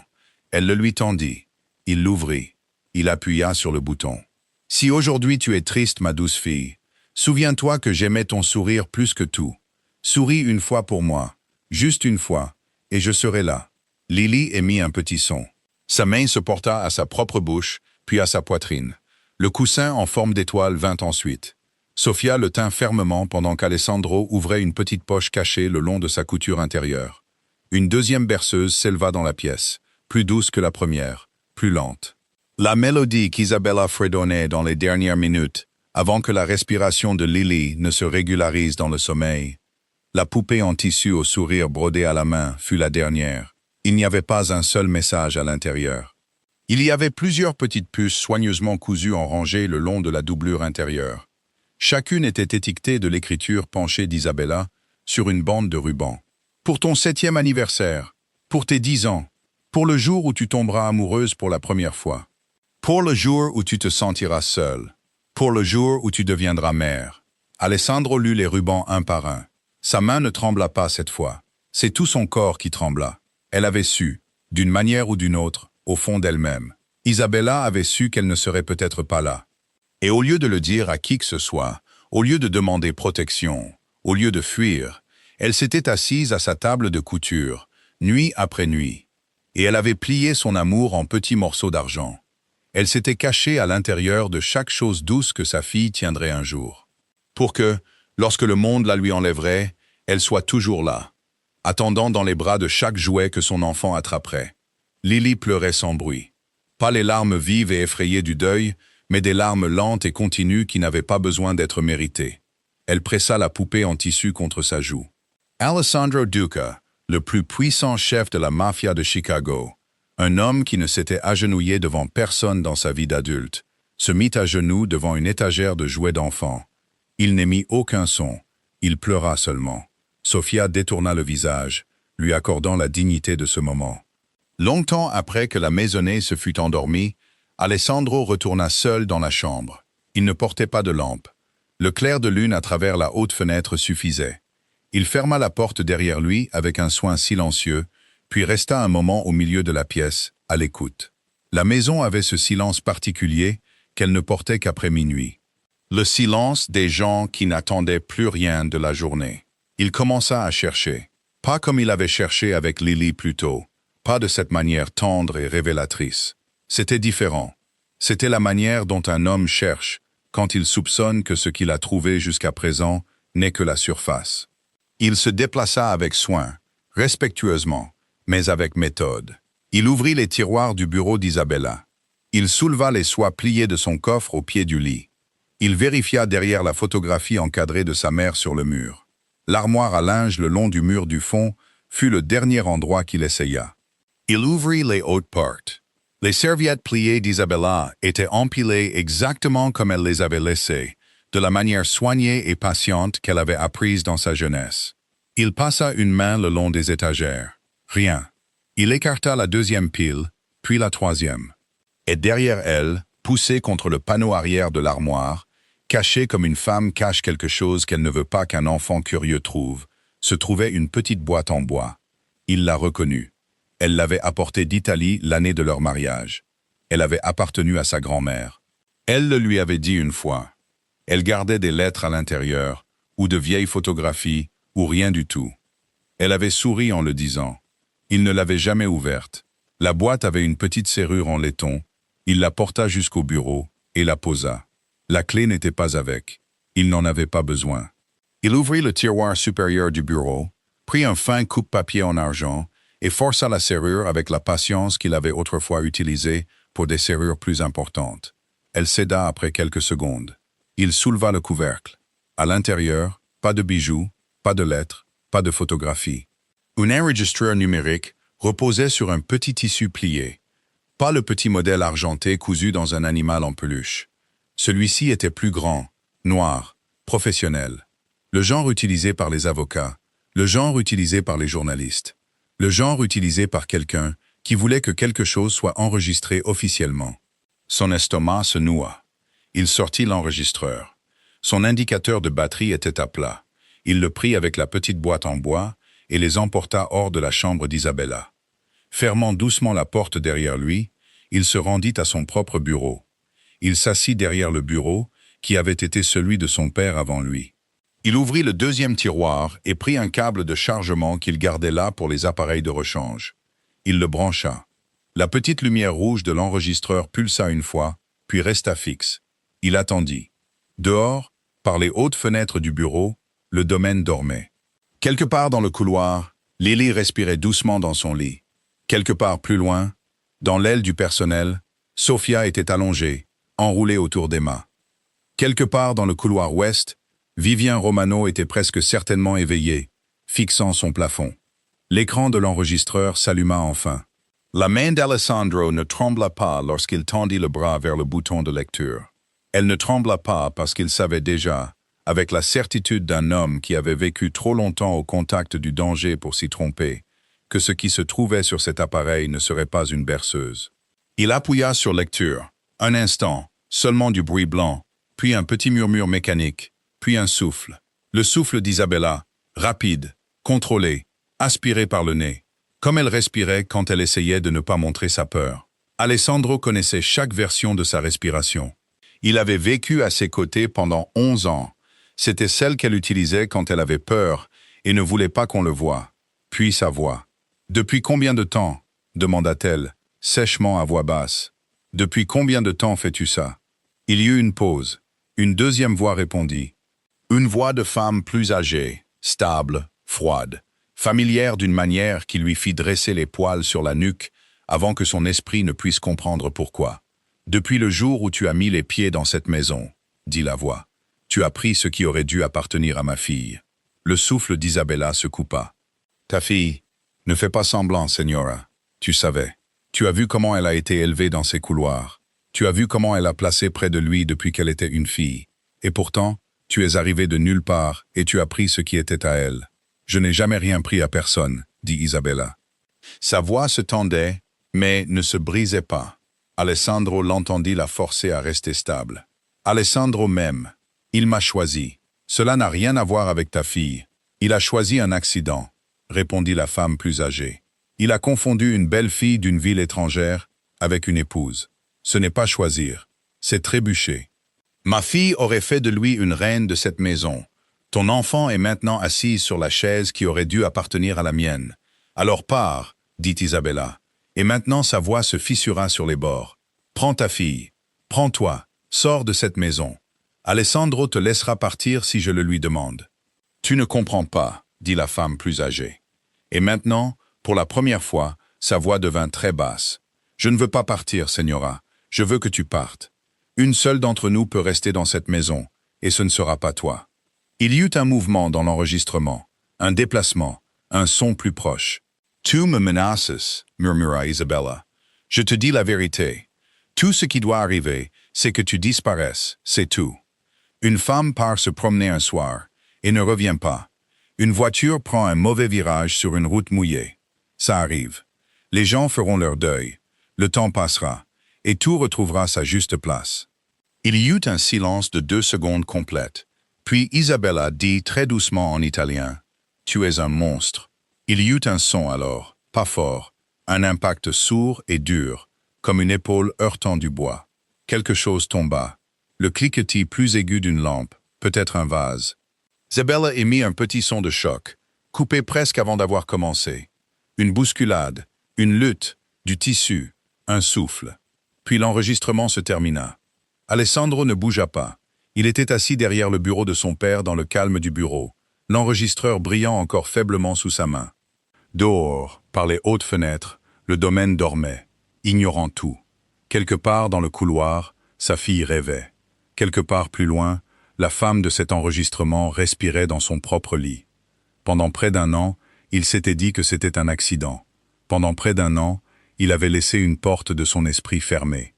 Speaker 1: Elle le lui tendit. Il l'ouvrit. Il appuya sur le bouton. « Si aujourd'hui tu es triste, ma douce fille, souviens-toi que j'aimais ton sourire plus que tout. Souris une fois pour moi, juste une fois, et je serai là. » Lily émit un petit son. Sa main se porta à sa propre bouche, puis à sa poitrine. Le coussin en forme d'étoile vint ensuite. Sophia le tint fermement pendant qu'Alessandro ouvrait une petite poche cachée le long de sa couture intérieure. Une deuxième berceuse s'éleva dans la pièce, plus douce que la première, plus lente. La mélodie qu'Isabella fredonnait dans les dernières minutes, avant que la respiration de Lily ne se régularise dans le sommeil. La poupée en tissu au sourire brodé à la main fut la dernière. Il n'y avait pas un seul message à l'intérieur. Il y avait plusieurs petites puces soigneusement cousues en rangée le long de la doublure intérieure. Chacune était étiquetée de l'écriture penchée d'Isabella sur une bande de ruban. Pour ton 7e anniversaire, pour tes 10 ans, pour le jour où tu tomberas amoureuse pour la première fois, pour le jour où tu te sentiras seule, pour le jour où tu deviendras mère. Alessandro lut les rubans un par un. Sa main ne trembla pas cette fois. C'est tout son corps qui trembla. Elle avait su, d'une manière ou d'une autre, au fond d'elle-même. Isabella avait su qu'elle ne serait peut-être pas là. Et au lieu de le dire à qui que ce soit, au lieu de demander protection, au lieu de fuir, elle s'était assise à sa table de couture, nuit après nuit, et elle avait plié son amour en petits morceaux d'argent. Elle s'était cachée à l'intérieur de chaque chose douce que sa fille tiendrait un jour. Pour que, lorsque le monde la lui enlèverait, elle soit toujours là, attendant dans les bras de chaque jouet que son enfant attraperait. Lily pleurait sans bruit. Pas les larmes vives et effrayées du deuil, mais des larmes lentes et continues qui n'avaient pas besoin d'être méritées. Elle pressa la poupée en tissu contre sa joue. Alessandro Duca, le plus puissant chef de la mafia de Chicago, un homme qui ne s'était agenouillé devant personne dans sa vie d'adulte, se mit à genoux devant une étagère de jouets d'enfants. Il n'émit aucun son, il pleura seulement. Sofia détourna le visage, lui accordant la dignité de ce moment. Longtemps après que la maisonnée se fut endormie, Alessandro retourna seul dans la chambre. Il ne portait pas de lampe. Le clair de lune à travers la haute fenêtre suffisait. Il ferma la porte derrière lui avec un soin silencieux, puis resta un moment au milieu de la pièce, à l'écoute. La maison avait ce silence particulier qu'elle ne portait qu'après minuit. Le silence des gens qui n'attendaient plus rien de la journée. Il commença à chercher. Pas comme il avait cherché avec Lily plus tôt. Pas de cette manière tendre et révélatrice. C'était différent. C'était la manière dont un homme cherche quand il soupçonne que ce qu'il a trouvé jusqu'à présent n'est que la surface. Il se déplaça avec soin, respectueusement, mais avec méthode. Il ouvrit les tiroirs du bureau d'Isabella. Il souleva les soies pliées de son coffre au pied du lit. Il vérifia derrière la photographie encadrée de sa mère sur le mur. L'armoire à linge le long du mur du fond fut le dernier endroit qu'il essaya. Il ouvrit les hautes portes. Les serviettes pliées d'Isabella étaient empilées exactement comme elle les avait laissées, de la manière soignée et patiente qu'elle avait apprise dans sa jeunesse. Il passa une main le long des étagères. Rien. Il écarta la deuxième pile, puis la troisième. Et derrière elle, poussée contre le panneau arrière de l'armoire, cachée comme une femme cache quelque chose qu'elle ne veut pas qu'un enfant curieux trouve, se trouvait une petite boîte en bois. Il la reconnut. Elle l'avait apportée d'Italie l'année de leur mariage. Elle avait appartenu à sa grand-mère. Elle le lui avait dit une fois. Elle gardait des lettres à l'intérieur, ou de vieilles photographies, ou rien du tout. Elle avait souri en le disant. Il ne l'avait jamais ouverte. La boîte avait une petite serrure en laiton. Il la porta jusqu'au bureau et la posa. La clé n'était pas avec. Il n'en avait pas besoin. Il ouvrit le tiroir supérieur du bureau, prit un fin coupe-papier en argent et força la serrure avec la patience qu'il avait autrefois utilisée pour des serrures plus importantes. Elle céda après quelques secondes. Il souleva le couvercle. À l'intérieur, pas de bijoux, pas de lettres, pas de photographies. Un enregistreur numérique reposait sur un petit tissu plié. Pas le petit modèle argenté cousu dans un animal en peluche. Celui-ci était plus grand, noir, professionnel. Le genre utilisé par les avocats, le genre utilisé par les journalistes, le genre utilisé par quelqu'un qui voulait que quelque chose soit enregistré officiellement. Son estomac se noua. Il sortit l'enregistreur. Son indicateur de batterie était à plat. Il le prit avec la petite boîte en bois et les emporta hors de la chambre d'Isabella. Fermant doucement la porte derrière lui, il se rendit à son propre bureau. Il s'assit derrière le bureau, qui avait été celui de son père avant lui. Il ouvrit le deuxième tiroir et prit un câble de chargement qu'il gardait là pour les appareils de rechange. Il le brancha. La petite lumière rouge de l'enregistreur pulsa une fois, puis resta fixe. Il attendit. Dehors, par les hautes fenêtres du bureau, le domaine dormait. Quelque part dans le couloir, Lily respirait doucement dans son lit. Quelque part plus loin, dans l'aile du personnel, Sofia était allongée, enroulée autour d'Emma. Quelque part dans le couloir ouest, Vivien Romano était presque certainement éveillé, fixant son plafond. L'écran de l'enregistreur s'alluma enfin. La main d'Alessandro ne trembla pas lorsqu'il tendit le bras vers le bouton de lecture. Elle ne trembla pas parce qu'il savait déjà, avec la certitude d'un homme qui avait vécu trop longtemps au contact du danger pour s'y tromper, que ce qui se trouvait sur cet appareil ne serait pas une berceuse. Il appuya sur lecture. Un instant, seulement du bruit blanc, puis un petit murmure mécanique, puis un souffle. Le souffle d'Isabella, rapide, contrôlé, aspiré par le nez, comme elle respirait quand elle essayait de ne pas montrer sa peur. Alessandro connaissait chaque version de sa respiration. Il avait vécu à ses côtés pendant 11 ans. C'était celle qu'elle utilisait quand elle avait peur et ne voulait pas qu'on le voie. Puis sa voix. « Depuis combien de temps ?» demanda-t-elle, sèchement à voix basse. « Depuis combien de temps fais-tu ça ?» Il y eut une pause. Une deuxième voix répondit. Une voix de femme plus âgée, stable, froide, familière d'une manière qui lui fit dresser les poils sur la nuque avant que son esprit ne puisse comprendre pourquoi. « Depuis le jour où tu as mis les pieds dans cette maison, dit la voix, tu as pris ce qui aurait dû appartenir à ma fille. » Le souffle d'Isabella se coupa. « Ta fille, ne fais pas semblant, Señora. Tu savais. Tu as vu comment elle a été élevée dans ces couloirs. Tu as vu comment elle a placé près de lui depuis qu'elle était une fille. Et pourtant, tu es arrivé de nulle part et tu as pris ce qui était à elle. Je n'ai jamais rien pris à personne, dit Isabella. » Sa voix se tendait, mais ne se brisait pas. Alessandro l'entendit la forcer à rester stable. « Alessandro m'aime. Il m'a choisi. Cela n'a rien à voir avec ta fille. Il a choisi un accident, » répondit la femme plus âgée. « Il a confondu une belle fille d'une ville étrangère avec une épouse. Ce n'est pas choisir, c'est trébucher. Ma fille aurait fait de lui une reine de cette maison. Ton enfant est maintenant assise sur la chaise qui aurait dû appartenir à la mienne. Alors pars, dit Isabella. Et maintenant sa voix se fissura sur les bords. Prends ta fille. Prends-toi. Sors de cette maison. Alessandro te laissera partir si je le lui demande. Tu ne comprends pas, dit la femme plus âgée. Et maintenant, pour la première fois, sa voix devint très basse. Je ne veux pas partir, Señora. Je veux que tu partes. Une seule d'entre nous peut rester dans cette maison, et ce ne sera pas toi. Il y eut un mouvement dans l'enregistrement, un déplacement, un son plus proche. Tu me menaces, murmura Isabella. Je te dis la vérité. Tout ce qui doit arriver, c'est que tu disparaisses, c'est tout. Une femme part se promener un soir, et ne revient pas. Une voiture prend un mauvais virage sur une route mouillée. Ça arrive. Les gens feront leur deuil. Le temps passera, et tout retrouvera sa juste place. Il y eut un silence de 2 secondes complètes. Puis Isabella dit très doucement en italien, « Tu es un monstre. » Il y eut un son alors, pas fort, un impact sourd et dur, comme une épaule heurtant du bois. Quelque chose tomba. Le cliquetis plus aigu d'une lampe, peut-être un vase. Isabella émit un petit son de choc, coupé presque avant d'avoir commencé. Une bousculade, une lutte, du tissu, un souffle. Puis l'enregistrement se termina. Alessandro ne bougea pas. Il était assis derrière le bureau de son père dans le calme du bureau, l'enregistreur brillant encore faiblement sous sa main. Dehors, par les hautes fenêtres, le domaine dormait, ignorant tout. Quelque part dans le couloir, sa fille rêvait. Quelque part plus loin, la femme de cet enregistrement respirait dans son propre lit. Pendant près d'1 an, il s'était dit que c'était un accident. Pendant près d'1 an, il avait laissé une porte de son esprit fermée.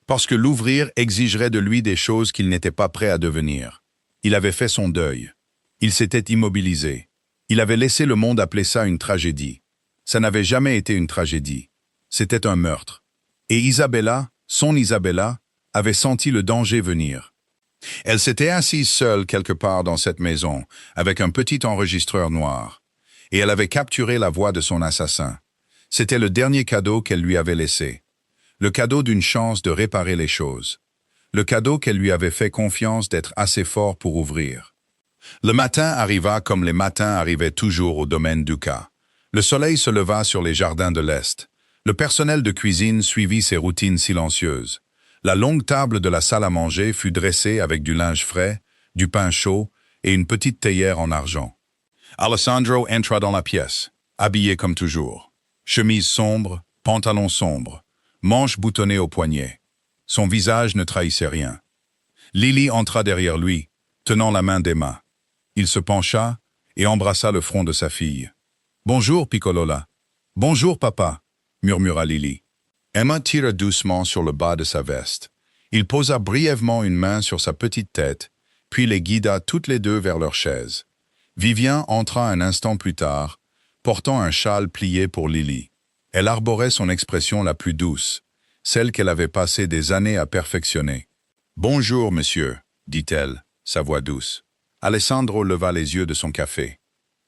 Speaker 1: Parce que l'ouvrir exigerait de lui des choses qu'il n'était pas prêt à devenir. Il avait fait son deuil. Il s'était immobilisé. Il avait laissé le monde appeler ça une tragédie. Ça n'avait jamais été une tragédie. C'était un meurtre. Et Isabella, son Isabella, avait senti le danger venir. Elle s'était assise seule quelque part dans cette maison, avec un petit enregistreur noir. Et elle avait capturé la voix de son assassin. C'était le dernier cadeau qu'elle lui avait laissé. Le cadeau d'une chance de réparer les choses. Le cadeau qu'elle lui avait fait confiance d'être assez fort pour ouvrir. Le matin arriva comme les matins arrivaient toujours au domaine Duca. Le soleil se leva sur les jardins de l'Est. Le personnel de cuisine suivit ses routines silencieuses. La longue table de la salle à manger fut dressée avec du linge frais, du pain chaud et une petite théière en argent. Alessandro entra dans la pièce, habillé comme toujours. Chemise sombre, pantalon sombre, manches boutonnées aux poignets. Son visage ne trahissait rien. Lily entra derrière lui, tenant la main d'Emma. Il se pencha et embrassa le front de sa fille. « Bonjour, Piccolola. »« Bonjour, papa. » murmura Lily. Emma tira doucement sur le bas de sa veste. Il posa brièvement une main sur sa petite tête, puis les guida toutes les deux vers leur chaise. Vivien entra un instant plus tard, portant un châle plié pour Lily. Elle arborait son expression la plus douce, celle qu'elle avait passé des années à perfectionner. « Bonjour, monsieur », dit-elle, sa voix douce. Alessandro leva les yeux de son café.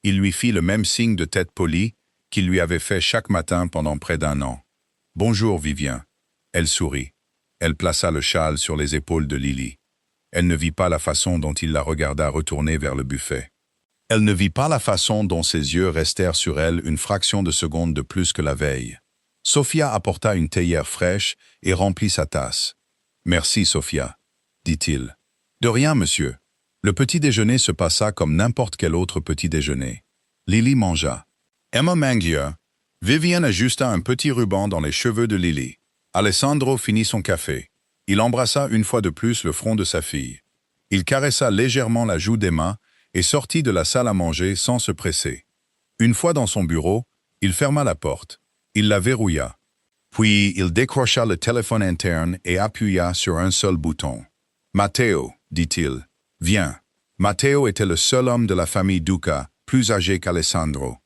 Speaker 1: Il lui fit le même signe de tête polie qu'il lui avait fait chaque matin pendant près d'1 an. « Bonjour, Vivien ». Elle sourit. Elle plaça le châle sur les épaules de Lily. Elle ne vit pas la façon dont il la regarda retourner vers le buffet. Elle ne vit pas la façon dont ses yeux restèrent sur elle une fraction de seconde de plus que la veille. Sophia apporta une théière fraîche et remplit sa tasse. « Merci, Sophia », dit-il. « De rien, monsieur. » Le petit déjeuner se passa comme n'importe quel autre petit déjeuner. Lily mangea. Emma mangia. Vivien ajusta un petit ruban dans les cheveux de Lily. Alessandro finit son café. Il embrassa une fois de plus le front de sa fille. Il caressa légèrement la joue d'Emma et sortit de la salle à manger sans se presser. Une fois dans son bureau, il ferma la porte. Il la verrouilla. Puis il décrocha le téléphone interne et appuya sur un seul bouton. « Matteo », dit-il, « viens ». Matteo était le seul homme de la famille Duca, plus âgé qu'Alessandro.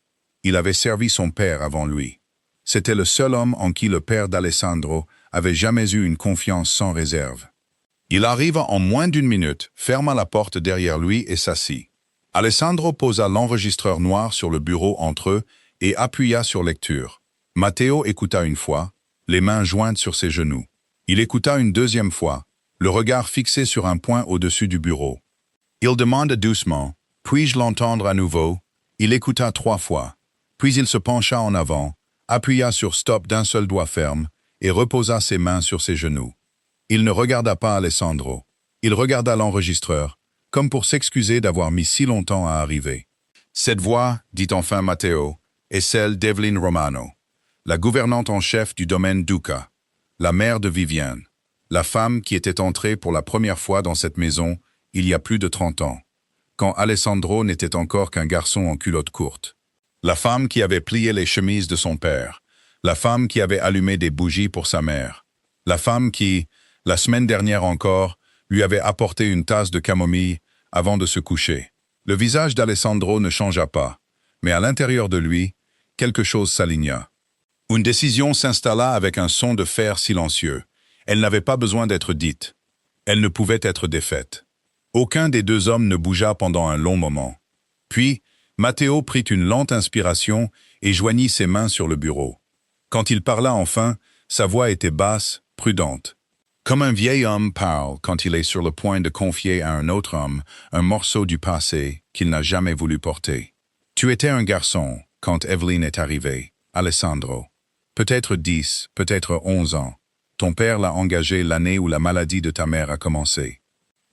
Speaker 1: Il avait servi son père avant lui. C'était le seul homme en qui le père d'Alessandro avait jamais eu une confiance sans réserve. Il arriva en moins d'1 minute, ferma la porte derrière lui et s'assit. Alessandro posa l'enregistreur noir sur le bureau entre eux et appuya sur lecture. Matteo écouta une fois, les mains jointes sur ses genoux. Il écouta une deuxième fois, le regard fixé sur un point au-dessus du bureau. Il demanda doucement, « Puis-je l'entendre à nouveau ?» Il écouta 3 fois, puis il se pencha en avant, appuya sur stop d'un seul doigt ferme et reposa ses mains sur ses genoux. Il ne regarda pas Alessandro. Il regarda l'enregistreur, comme pour s'excuser d'avoir mis si longtemps à arriver. Cette voix, dit enfin Matteo, est celle d'Evelyn Romano, la gouvernante en chef du domaine Duca, la mère de Viviane, la femme qui était entrée pour la première fois dans cette maison il y a plus de 30 ans, quand Alessandro n'était encore qu'un garçon en culotte courte. La femme qui avait plié les chemises de son père, la femme qui avait allumé des bougies pour sa mère, la femme qui, la semaine dernière encore, lui avait apporté une tasse de camomille avant de se coucher. Le visage d'Alessandro ne changea pas, mais à l'intérieur de lui, quelque chose s'aligna. Une décision s'installa avec un son de fer silencieux. Elle n'avait pas besoin d'être dite. Elle ne pouvait être défaite. Aucun des 2 hommes ne bougea pendant un long moment. Puis, Matteo prit une lente inspiration et joignit ses mains sur le bureau. Quand il parla enfin, sa voix était basse, prudente. Comme un vieil homme parle quand il est sur le point de confier à un autre homme un morceau du passé qu'il n'a jamais voulu porter. Tu étais un garçon quand Evelyn est arrivée, Alessandro. Peut-être 10, peut-être 11 ans. Ton père l'a engagée l'année où la maladie de ta mère a commencé.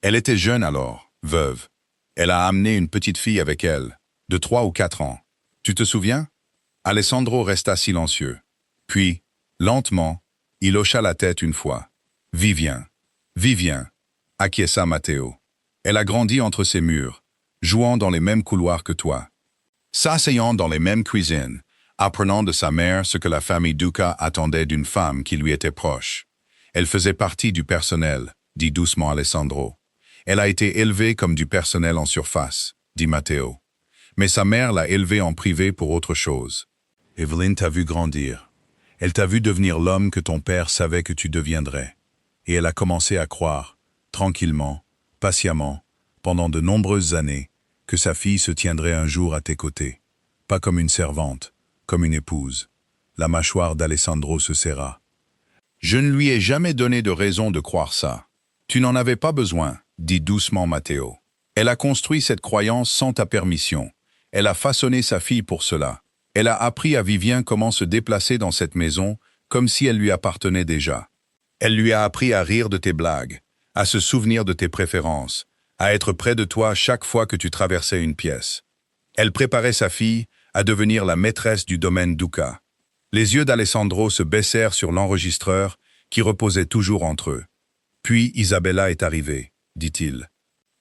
Speaker 1: Elle était jeune alors, veuve. Elle a amené une petite fille avec elle, de 3 ou 4 ans. Tu te souviens? Alessandro resta silencieux. Puis, lentement, il hocha la tête une fois. Vivien, acquiesça Matteo. Elle a grandi entre ces murs, jouant dans les mêmes couloirs que toi, s'asseyant dans les mêmes cuisines, apprenant de sa mère ce que la famille Duca attendait d'une femme qui lui était proche. Elle faisait partie du personnel, dit doucement Alessandro. Elle a été élevée comme du personnel en surface, dit Matteo. Mais sa mère l'a élevée en privé pour autre chose. Evelyn t'a vu grandir. Elle t'a vu devenir l'homme que ton père savait que tu deviendrais. Et elle a commencé à croire, tranquillement, patiemment, pendant de nombreuses années, que sa fille se tiendrait un jour à tes côtés. Pas comme une servante, comme une épouse. La mâchoire d'Alessandro se serra. Je ne lui ai jamais donné de raison de croire ça. Tu n'en avais pas besoin, dit doucement Matteo. Elle a construit cette croyance sans ta permission. Elle a façonné sa fille pour cela. Elle a appris à Vivien comment se déplacer dans cette maison, comme si elle lui appartenait déjà. Elle lui a appris à rire de tes blagues, à se souvenir de tes préférences, à être près de toi chaque fois que tu traversais une pièce. Elle préparait sa fille à devenir la maîtresse du domaine Duca. Les yeux d'Alessandro se baissèrent sur l'enregistreur qui reposait toujours entre eux. Puis Isabella est arrivée, dit-il.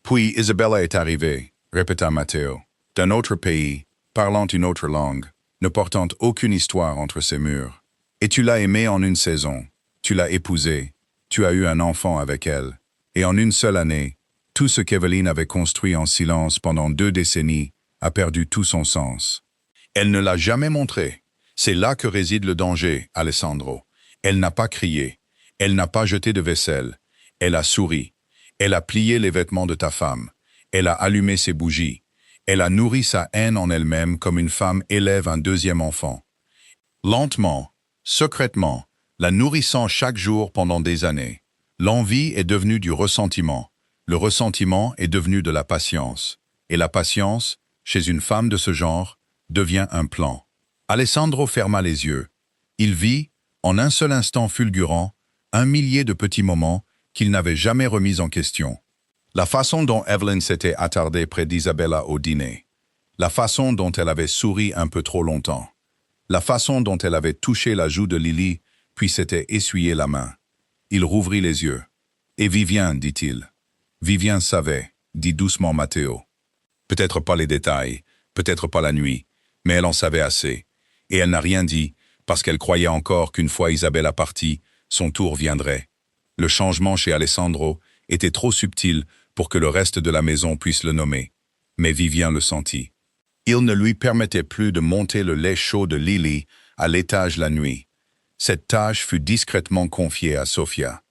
Speaker 1: Puis Isabella est arrivée, répéta Matteo, d'un autre pays, parlant une autre langue, ne portant aucune histoire entre ses murs. Et tu l'as aimée en une saison. Tu l'as épousée. Tu as eu un enfant avec elle. Et en une seule année, tout ce qu'Evelyn avait construit en silence pendant 2 décennies a perdu tout son sens. Elle ne l'a jamais montré. C'est là que réside le danger, Alessandro. Elle n'a pas crié. Elle n'a pas jeté de vaisselle. Elle a souri. Elle a plié les vêtements de ta femme. Elle a allumé ses bougies. Elle a nourri sa haine en elle-même comme une femme élève un deuxième enfant. Lentement, secrètement, la nourrissant chaque jour pendant des années. L'envie est devenue du ressentiment. Le ressentiment est devenu de la patience. Et la patience, chez une femme de ce genre, devient un plan. Alessandro ferma les yeux. Il vit, en un seul instant fulgurant, 1 millier de petits moments qu'il n'avait jamais remis en question. La façon dont Evelyn s'était attardée près d'Isabella au dîner. La façon dont elle avait souri un peu trop longtemps. La façon dont elle avait touché la joue de Lily, puis s'était essuyé la main. Il rouvrit les yeux. « Et Vivien, dit-il. »« Vivien savait, dit doucement Matteo. Peut-être pas les détails, peut-être pas la nuit, mais elle en savait assez. Et elle n'a rien dit, parce qu'elle croyait encore qu'une fois Isabella partie, son tour viendrait. Le changement chez Alessandro était trop subtil pour que le reste de la maison puisse le nommer. Mais Vivien le sentit. Il ne lui permettait plus de monter le lait chaud de Lily à l'étage la nuit. Cette tâche fut discrètement confiée à Sofia.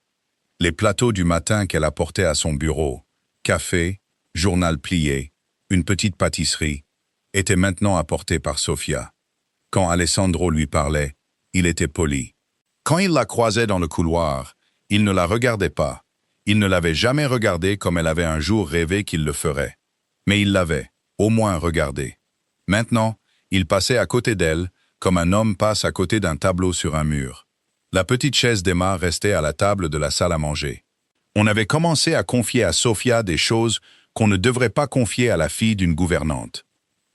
Speaker 1: Les plateaux du matin qu'elle apportait à son bureau, café, journal plié, une petite pâtisserie, étaient maintenant apportés par Sofia. Quand Alessandro lui parlait, il était poli. Quand il la croisait dans le couloir, il ne la regardait pas. Il ne l'avait jamais regardée comme elle avait un jour rêvé qu'il le ferait. Mais il l'avait, au moins regardée. Maintenant, il passait à côté d'elle, comme un homme passe à côté d'un tableau sur un mur. La petite chaise d'Emma restait à la table de la salle à manger. On avait commencé à confier à Sofia des choses qu'on ne devrait pas confier à la fille d'une gouvernante.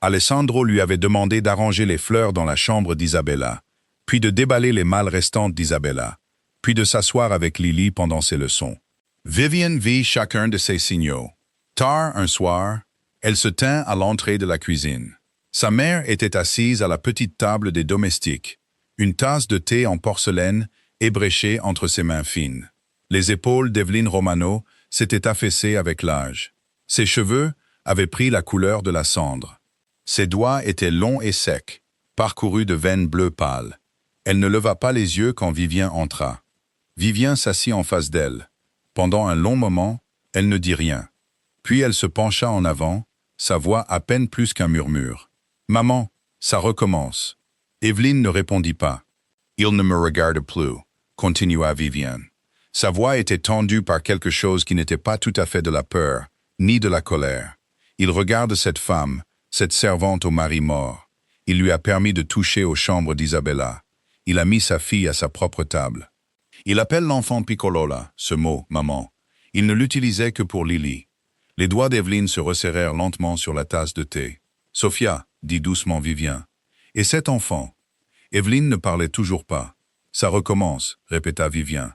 Speaker 1: Alessandro lui avait demandé d'arranger les fleurs dans la chambre d'Isabella, puis de déballer les malles restantes d'Isabella, puis de s'asseoir avec Lily pendant ses leçons. Vivian vit chacun de ces signaux. Tard un soir, elle se tint à l'entrée de la cuisine. Sa mère était assise à la petite table des domestiques, une tasse de thé en porcelaine ébréchée entre ses mains fines. Les épaules d'Evelyn Romano s'étaient affaissées avec l'âge. Ses cheveux avaient pris la couleur de la cendre. Ses doigts étaient longs et secs, parcourus de veines bleues pâles. Elle ne leva pas les yeux quand Vivien entra. Vivien s'assit en face d'elle. Pendant un long moment, elle ne dit rien. Puis elle se pencha en avant, sa voix à peine plus qu'un murmure. « Maman, ça recommence. » Evelyn ne répondit pas. « Il ne me regarde plus », continua Vivien. Sa voix était tendue par quelque chose qui n'était pas tout à fait de la peur, ni de la colère. Il regarde cette femme, cette servante au mari mort. Il lui a permis de toucher aux chambres d'Isabella. Il a mis sa fille à sa propre table. Il appelle l'enfant Piccolola, ce mot, maman. Il ne l'utilisait que pour Lily. Les doigts d'Evelyn se resserrèrent lentement sur la tasse de thé. « Sophia », dit doucement Vivien. « Et cet enfant ?» Evelyn ne parlait toujours pas. « Ça recommence », répéta Vivien.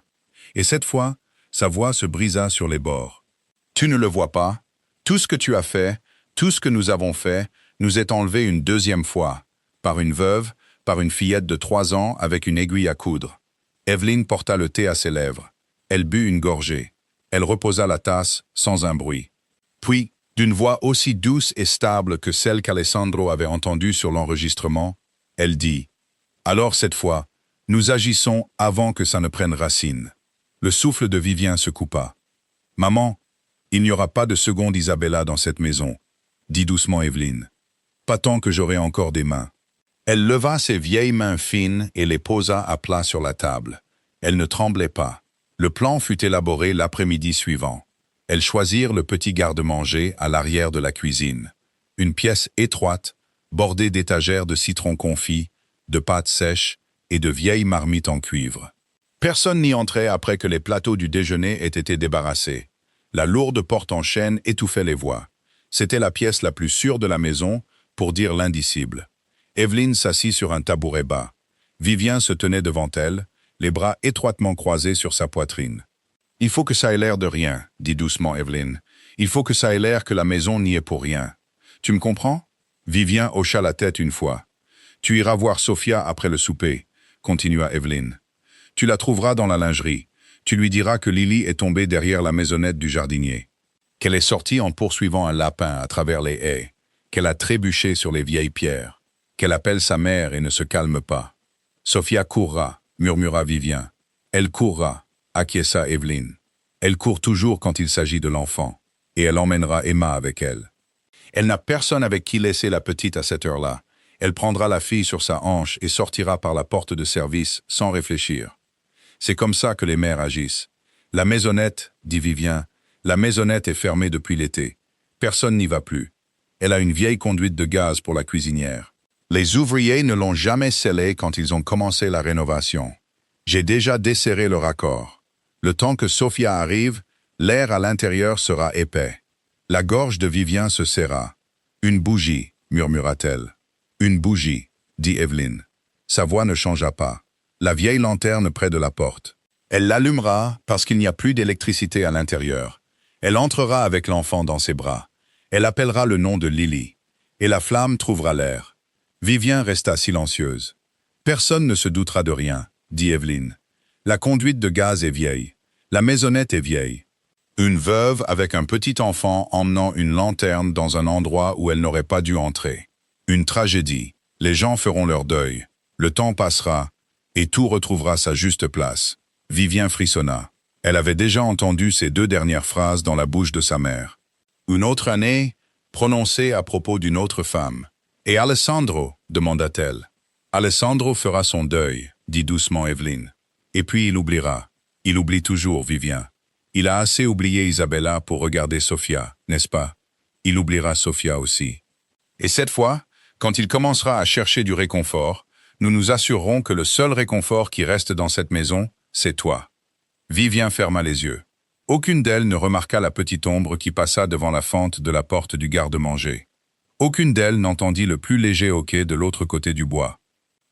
Speaker 1: Et cette fois, sa voix se brisa sur les bords. « Tu ne le vois pas? Tout ce que tu as fait, tout ce que nous avons fait, nous est enlevé une deuxième fois, par une veuve, par une fillette de 3 ans avec une aiguille à coudre. » Evelyn porta le thé à ses lèvres. Elle but une gorgée. Elle reposa la tasse sans un bruit. Puis, d'une voix aussi douce et stable que celle qu'Alessandro avait entendue sur l'enregistrement, elle dit « Alors cette fois, nous agissons avant que ça ne prenne racine. » Le souffle de Vivien se coupa. « Maman, il n'y aura pas de seconde Isabella dans cette maison, » dit doucement Evelyn. « Pas tant que j'aurai encore des mains. » Elle leva ses vieilles mains fines et les posa à plat sur la table. Elle ne tremblait pas. Le plan fut élaboré l'après-midi suivant. Elles choisirent le petit garde-manger à l'arrière de la cuisine. Une pièce étroite, bordée d'étagères de citron confit, de pâtes sèches et de vieilles marmites en cuivre. Personne n'y entrait après que les plateaux du déjeuner aient été débarrassés. La lourde porte en chêne étouffait les voix. C'était la pièce la plus sûre de la maison, pour dire l'indicible. Evelyn s'assit sur un tabouret bas. Vivien se tenait devant elle, les bras étroitement croisés sur sa poitrine. « Il faut que ça ait l'air de rien, » dit doucement Evelyn. « Il faut que ça ait l'air que la maison n'y est pour rien. Tu me comprends ?» Vivien hocha la tête une fois. « Tu iras voir Sofia après le souper. continua Evelyne. Tu la trouveras dans la lingerie. Tu lui diras que Lily est tombée derrière la maisonnette du jardinier, qu'elle est sortie en poursuivant un lapin à travers les haies, qu'elle a trébuché sur les vieilles pierres, qu'elle appelle sa mère et ne se calme pas. Sophia courra, murmura Vivien. Elle courra, acquiesça Evelyne. Elle court toujours quand il s'agit de l'enfant, et elle emmènera Emma avec elle. Elle n'a personne avec qui laisser la petite à cette heure-là. Elle prendra la fille sur sa hanche et sortira par la porte de service sans réfléchir. C'est comme ça que les mères agissent. La maisonnette, dit Vivien, la maisonnette est fermée depuis l'été. Personne n'y va plus. Elle a une vieille conduite de gaz pour la cuisinière. Les ouvriers ne l'ont jamais scellée quand ils ont commencé la rénovation. J'ai déjà desserré le raccord. Le temps que Sophia arrive, l'air à l'intérieur sera épais. La gorge de Vivien se serra. Une bougie, murmura-t-elle. Une bougie, dit Evelyne. Sa voix ne changea pas. La vieille lanterne près de la porte. Elle l'allumera parce qu'il n'y a plus d'électricité à l'intérieur. Elle entrera avec l'enfant dans ses bras. Elle appellera le nom de Lily. Et la flamme trouvera l'air. Vivien resta silencieuse. Personne ne se doutera de rien, dit Evelyne. La conduite de gaz est vieille. La maisonnette est vieille. Une veuve avec un petit enfant emmenant une lanterne dans un endroit où elle n'aurait pas dû entrer. Une tragédie. Les gens feront leur deuil. Le temps passera, et tout retrouvera sa juste place. Vivien frissonna. Elle avait déjà entendu ces 2 dernières phrases dans la bouche de sa mère. Une autre année, prononcée à propos d'une autre femme. « Et Alessandro ?» demanda-t-elle. « Alessandro fera son deuil, » dit doucement Evelyne. « Et puis il oubliera. Il oublie toujours, Vivien. Il a assez oublié Isabella pour regarder Sophia, n'est-ce pas? Il oubliera Sophia aussi. Et cette fois, quand il commencera à chercher du réconfort, nous nous assurerons que le seul réconfort qui reste dans cette maison, c'est toi. » Vivien ferma les yeux. Aucune d'elles ne remarqua la petite ombre qui passa devant la fente de la porte du garde-manger. Aucune d'elles n'entendit le plus léger hoquet de l'autre côté du bois.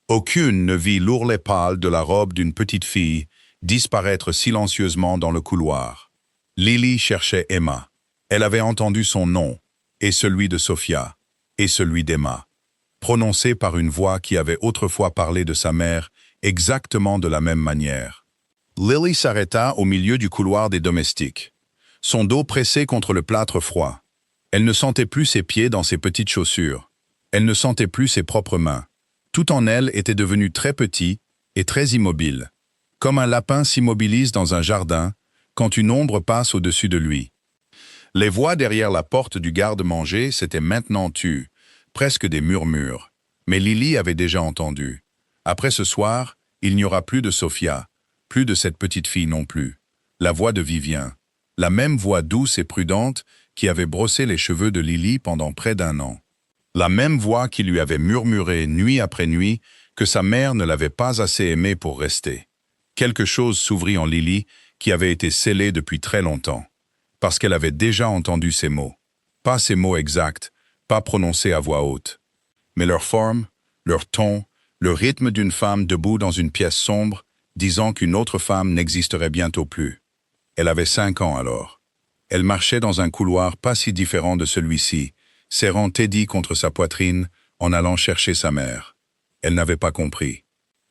Speaker 1: Aucune ne vit l'ourlet pâle de la robe d'une petite fille disparaître silencieusement dans le couloir. Lily cherchait Emma. Elle avait entendu son nom, et celui de Sophia, et celui d'Emma, prononcé par une voix qui avait autrefois parlé de sa mère exactement de la même manière. Lily s'arrêta au milieu du couloir des domestiques, son dos pressé contre le plâtre froid. Elle ne sentait plus ses pieds dans ses petites chaussures. Elle ne sentait plus ses propres mains. Tout en elle était devenu très petit et très immobile, comme un lapin s'immobilise dans un jardin quand une ombre passe au-dessus de lui. Les voix derrière la porte du garde-manger s'étaient maintenant tues, presque des murmures, mais Lily avait déjà entendu. Après ce soir, il n'y aura plus de Sophia, plus de cette petite fille non plus. La voix de Vivien, la même voix douce et prudente qui avait brossé les cheveux de Lily pendant près d'1 an. La même voix qui lui avait murmuré nuit après nuit que sa mère ne l'avait pas assez aimée pour rester. Quelque chose s'ouvrit en Lily qui avait été scellée depuis très longtemps, parce qu'elle avait déjà entendu ces mots. Pas ces mots exacts, pas prononcés à voix haute, mais leur forme, leur ton, le rythme d'une femme debout dans une pièce sombre, disant qu'une autre femme n'existerait bientôt plus. Elle avait 5 ans alors. Elle marchait dans un couloir pas si différent de celui-ci, serrant Teddy contre sa poitrine en allant chercher sa mère. Elle n'avait pas compris.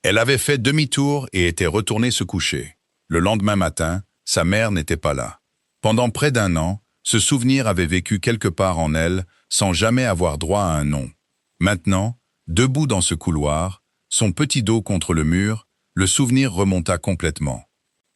Speaker 1: Elle avait fait demi-tour et était retournée se coucher. Le lendemain matin, sa mère n'était pas là. Pendant près d'1 an, ce souvenir avait vécu quelque part en elle sans jamais avoir droit à un nom. Maintenant, debout dans ce couloir, son petit dos contre le mur, le souvenir remonta complètement.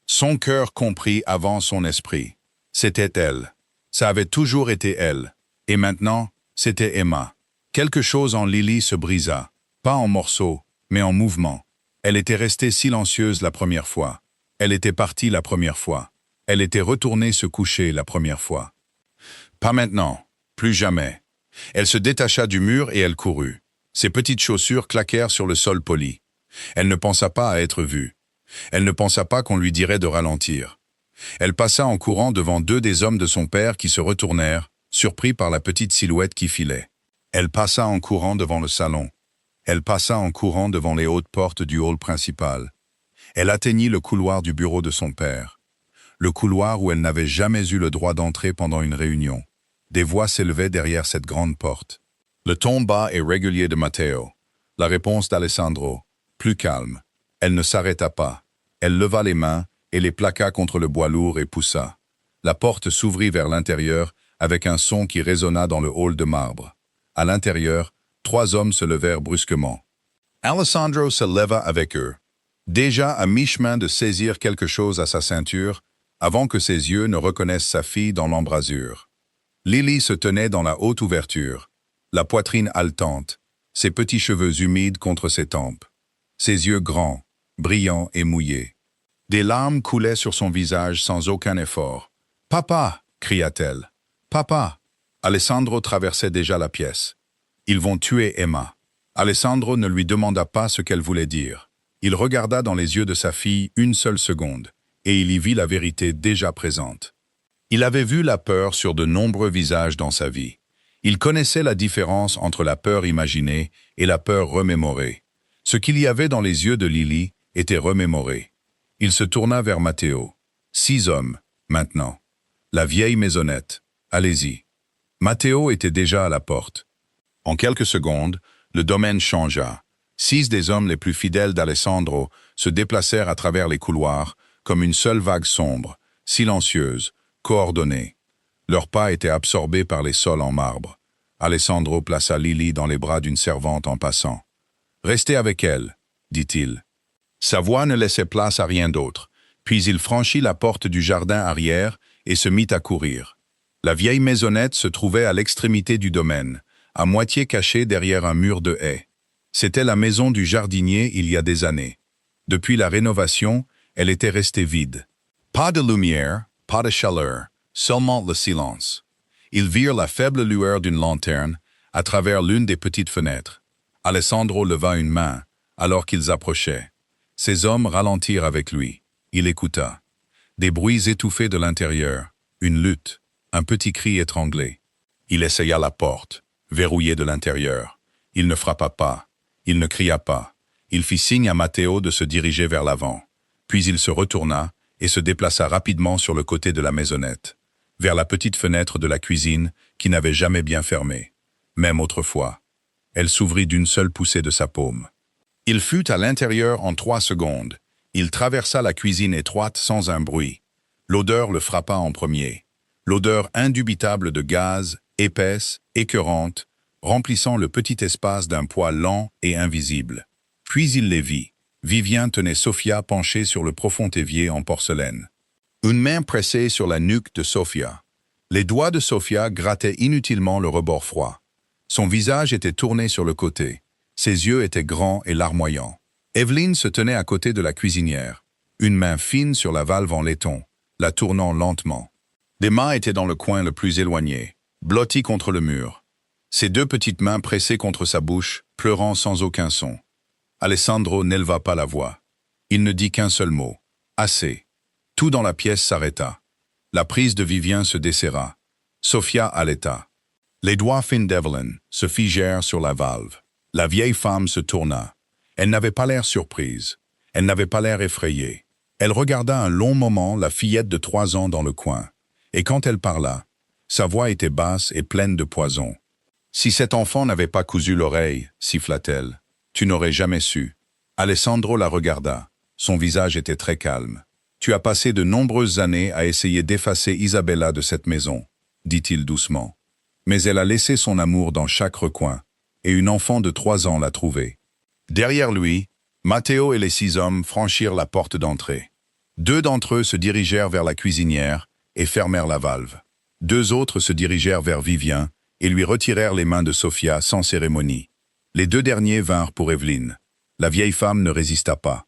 Speaker 1: Son cœur comprit avant son esprit. C'était elle. Ça avait toujours été elle. Et maintenant, c'était Emma. Quelque chose en Lily se brisa, pas en morceaux, mais en mouvement. Elle était restée silencieuse la première fois. Elle était partie la première fois. Elle était retournée se coucher la première fois. Pas maintenant, plus jamais. Elle se détacha du mur et elle courut. Ses petites chaussures claquèrent sur le sol poli. Elle ne pensa pas à être vue. Elle ne pensa pas qu'on lui dirait de ralentir. Elle passa en courant devant 2 des hommes de son père qui se retournèrent, surpris par la petite silhouette qui filait. Elle passa en courant devant le salon. Elle passa en courant devant les hautes portes du hall principal. Elle atteignit le couloir du bureau de son père. Le couloir où elle n'avait jamais eu le droit d'entrer pendant une réunion. Des voix s'élevaient derrière cette grande porte. Le ton bas et régulier de Matteo. La réponse d'Alessandro, plus calme. Elle ne s'arrêta pas. Elle leva les mains et les plaqua contre le bois lourd et poussa. La porte s'ouvrit vers l'intérieur avec un son qui résonna dans le hall de marbre. À l'intérieur, 3 hommes se levèrent brusquement. Alessandro se leva avec eux, déjà à mi-chemin de saisir quelque chose à sa ceinture, avant que ses yeux ne reconnaissent sa fille dans l'embrasure. Lily se tenait dans la haute ouverture, la poitrine haletante, ses petits cheveux humides contre ses tempes, ses yeux grands, brillants et mouillés. Des larmes coulaient sur son visage sans aucun effort. « Papa !» cria-t-elle. « Papa !» Alessandro traversait déjà la pièce. « Ils vont tuer Emma. » Alessandro ne lui demanda pas ce qu'elle voulait dire. Il regarda dans les yeux de sa fille une seule seconde, et il y vit la vérité déjà présente. Il avait vu la peur sur de nombreux visages dans sa vie. Il connaissait la différence entre la peur imaginée et la peur remémorée. Ce qu'il y avait dans les yeux de Lily était remémoré. Il se tourna vers Matteo. 6 hommes, maintenant. La vieille maisonnette. Allez-y. Matteo était déjà à la porte. En quelques secondes, le domaine changea. 6 des hommes les plus fidèles d'Alessandro se déplacèrent à travers les couloirs comme une seule vague sombre, silencieuse, coordonnée. Leurs pas étaient absorbés par les sols en marbre. Alessandro plaça Lily dans les bras d'une servante en passant. « Restez avec elle, » dit-il. Sa voix ne laissait place à rien d'autre, puis il franchit la porte du jardin arrière et se mit à courir. La vieille maisonnette se trouvait à l'extrémité du domaine, à moitié cachée derrière un mur de haies. C'était la maison du jardinier il y a des années. Depuis la rénovation, elle était restée vide. Pas de lumière, pas de chaleur, seulement le silence. Ils virent la faible lueur d'une lanterne à travers l'une des petites fenêtres. Alessandro leva une main, alors qu'ils approchaient. Ces hommes ralentirent avec lui. Il écouta. Des bruits étouffés de l'intérieur, une lutte, un petit cri étranglé. Il essaya la porte, verrouillée de l'intérieur. Il ne frappa pas, il ne cria pas. Il fit signe à Matteo de se diriger vers l'avant. Puis il se retourna et se déplaça rapidement sur le côté de la maisonnette, vers la petite fenêtre de la cuisine qui n'avait jamais bien fermé, même autrefois. Elle s'ouvrit d'une seule poussée de sa paume. Il fut à l'intérieur en 3 secondes. Il traversa la cuisine étroite sans un bruit. L'odeur le frappa en premier. L'odeur indubitable de gaz, épaisse, écœurante, remplissant le petit espace d'un poids lent et invisible. Puis il les vit. Vivien tenait Sofia penchée sur le profond évier en porcelaine. Une main pressée sur la nuque de Sofia. Les doigts de Sofia grattaient inutilement le rebord froid. Son visage était tourné sur le côté. Ses yeux étaient grands et larmoyants. Evelyne se tenait à côté de la cuisinière, une main fine sur la valve en laiton, la tournant lentement. Emma était dans le coin le plus éloigné, blottie contre le mur. Ses 2 petites mains pressées contre sa bouche, pleurant sans aucun son. Alessandro n'éleva pas la voix. Il ne dit qu'un seul mot. Assez. Tout dans la pièce s'arrêta. La prise de Vivien se desserra. Sofia allaita. Les doigts fins d'Evelyn se figèrent sur la valve. La vieille femme se tourna. Elle n'avait pas l'air surprise. Elle n'avait pas l'air effrayée. Elle regarda un long moment la fillette de 3 ans dans le coin. Et quand elle parla, sa voix était basse et pleine de poison. « Si cet enfant n'avait pas cousu l'oreille, siffla-t-elle, tu n'aurais jamais su. » Alessandro la regarda. Son visage était très calme. « Tu as passé de nombreuses années à essayer d'effacer Isabella de cette maison, » dit-il doucement. Mais elle a laissé son amour dans chaque recoin, et une enfant de 3 ans l'a trouvée. Derrière lui, Matteo et les 6 hommes franchirent la porte d'entrée. 2 d'entre eux se dirigèrent vers la cuisinière et fermèrent la valve. 2 autres se dirigèrent vers Vivien et lui retirèrent les mains de Sofia sans cérémonie. Les 2 derniers vinrent pour Evelyne. La vieille femme ne résista pas.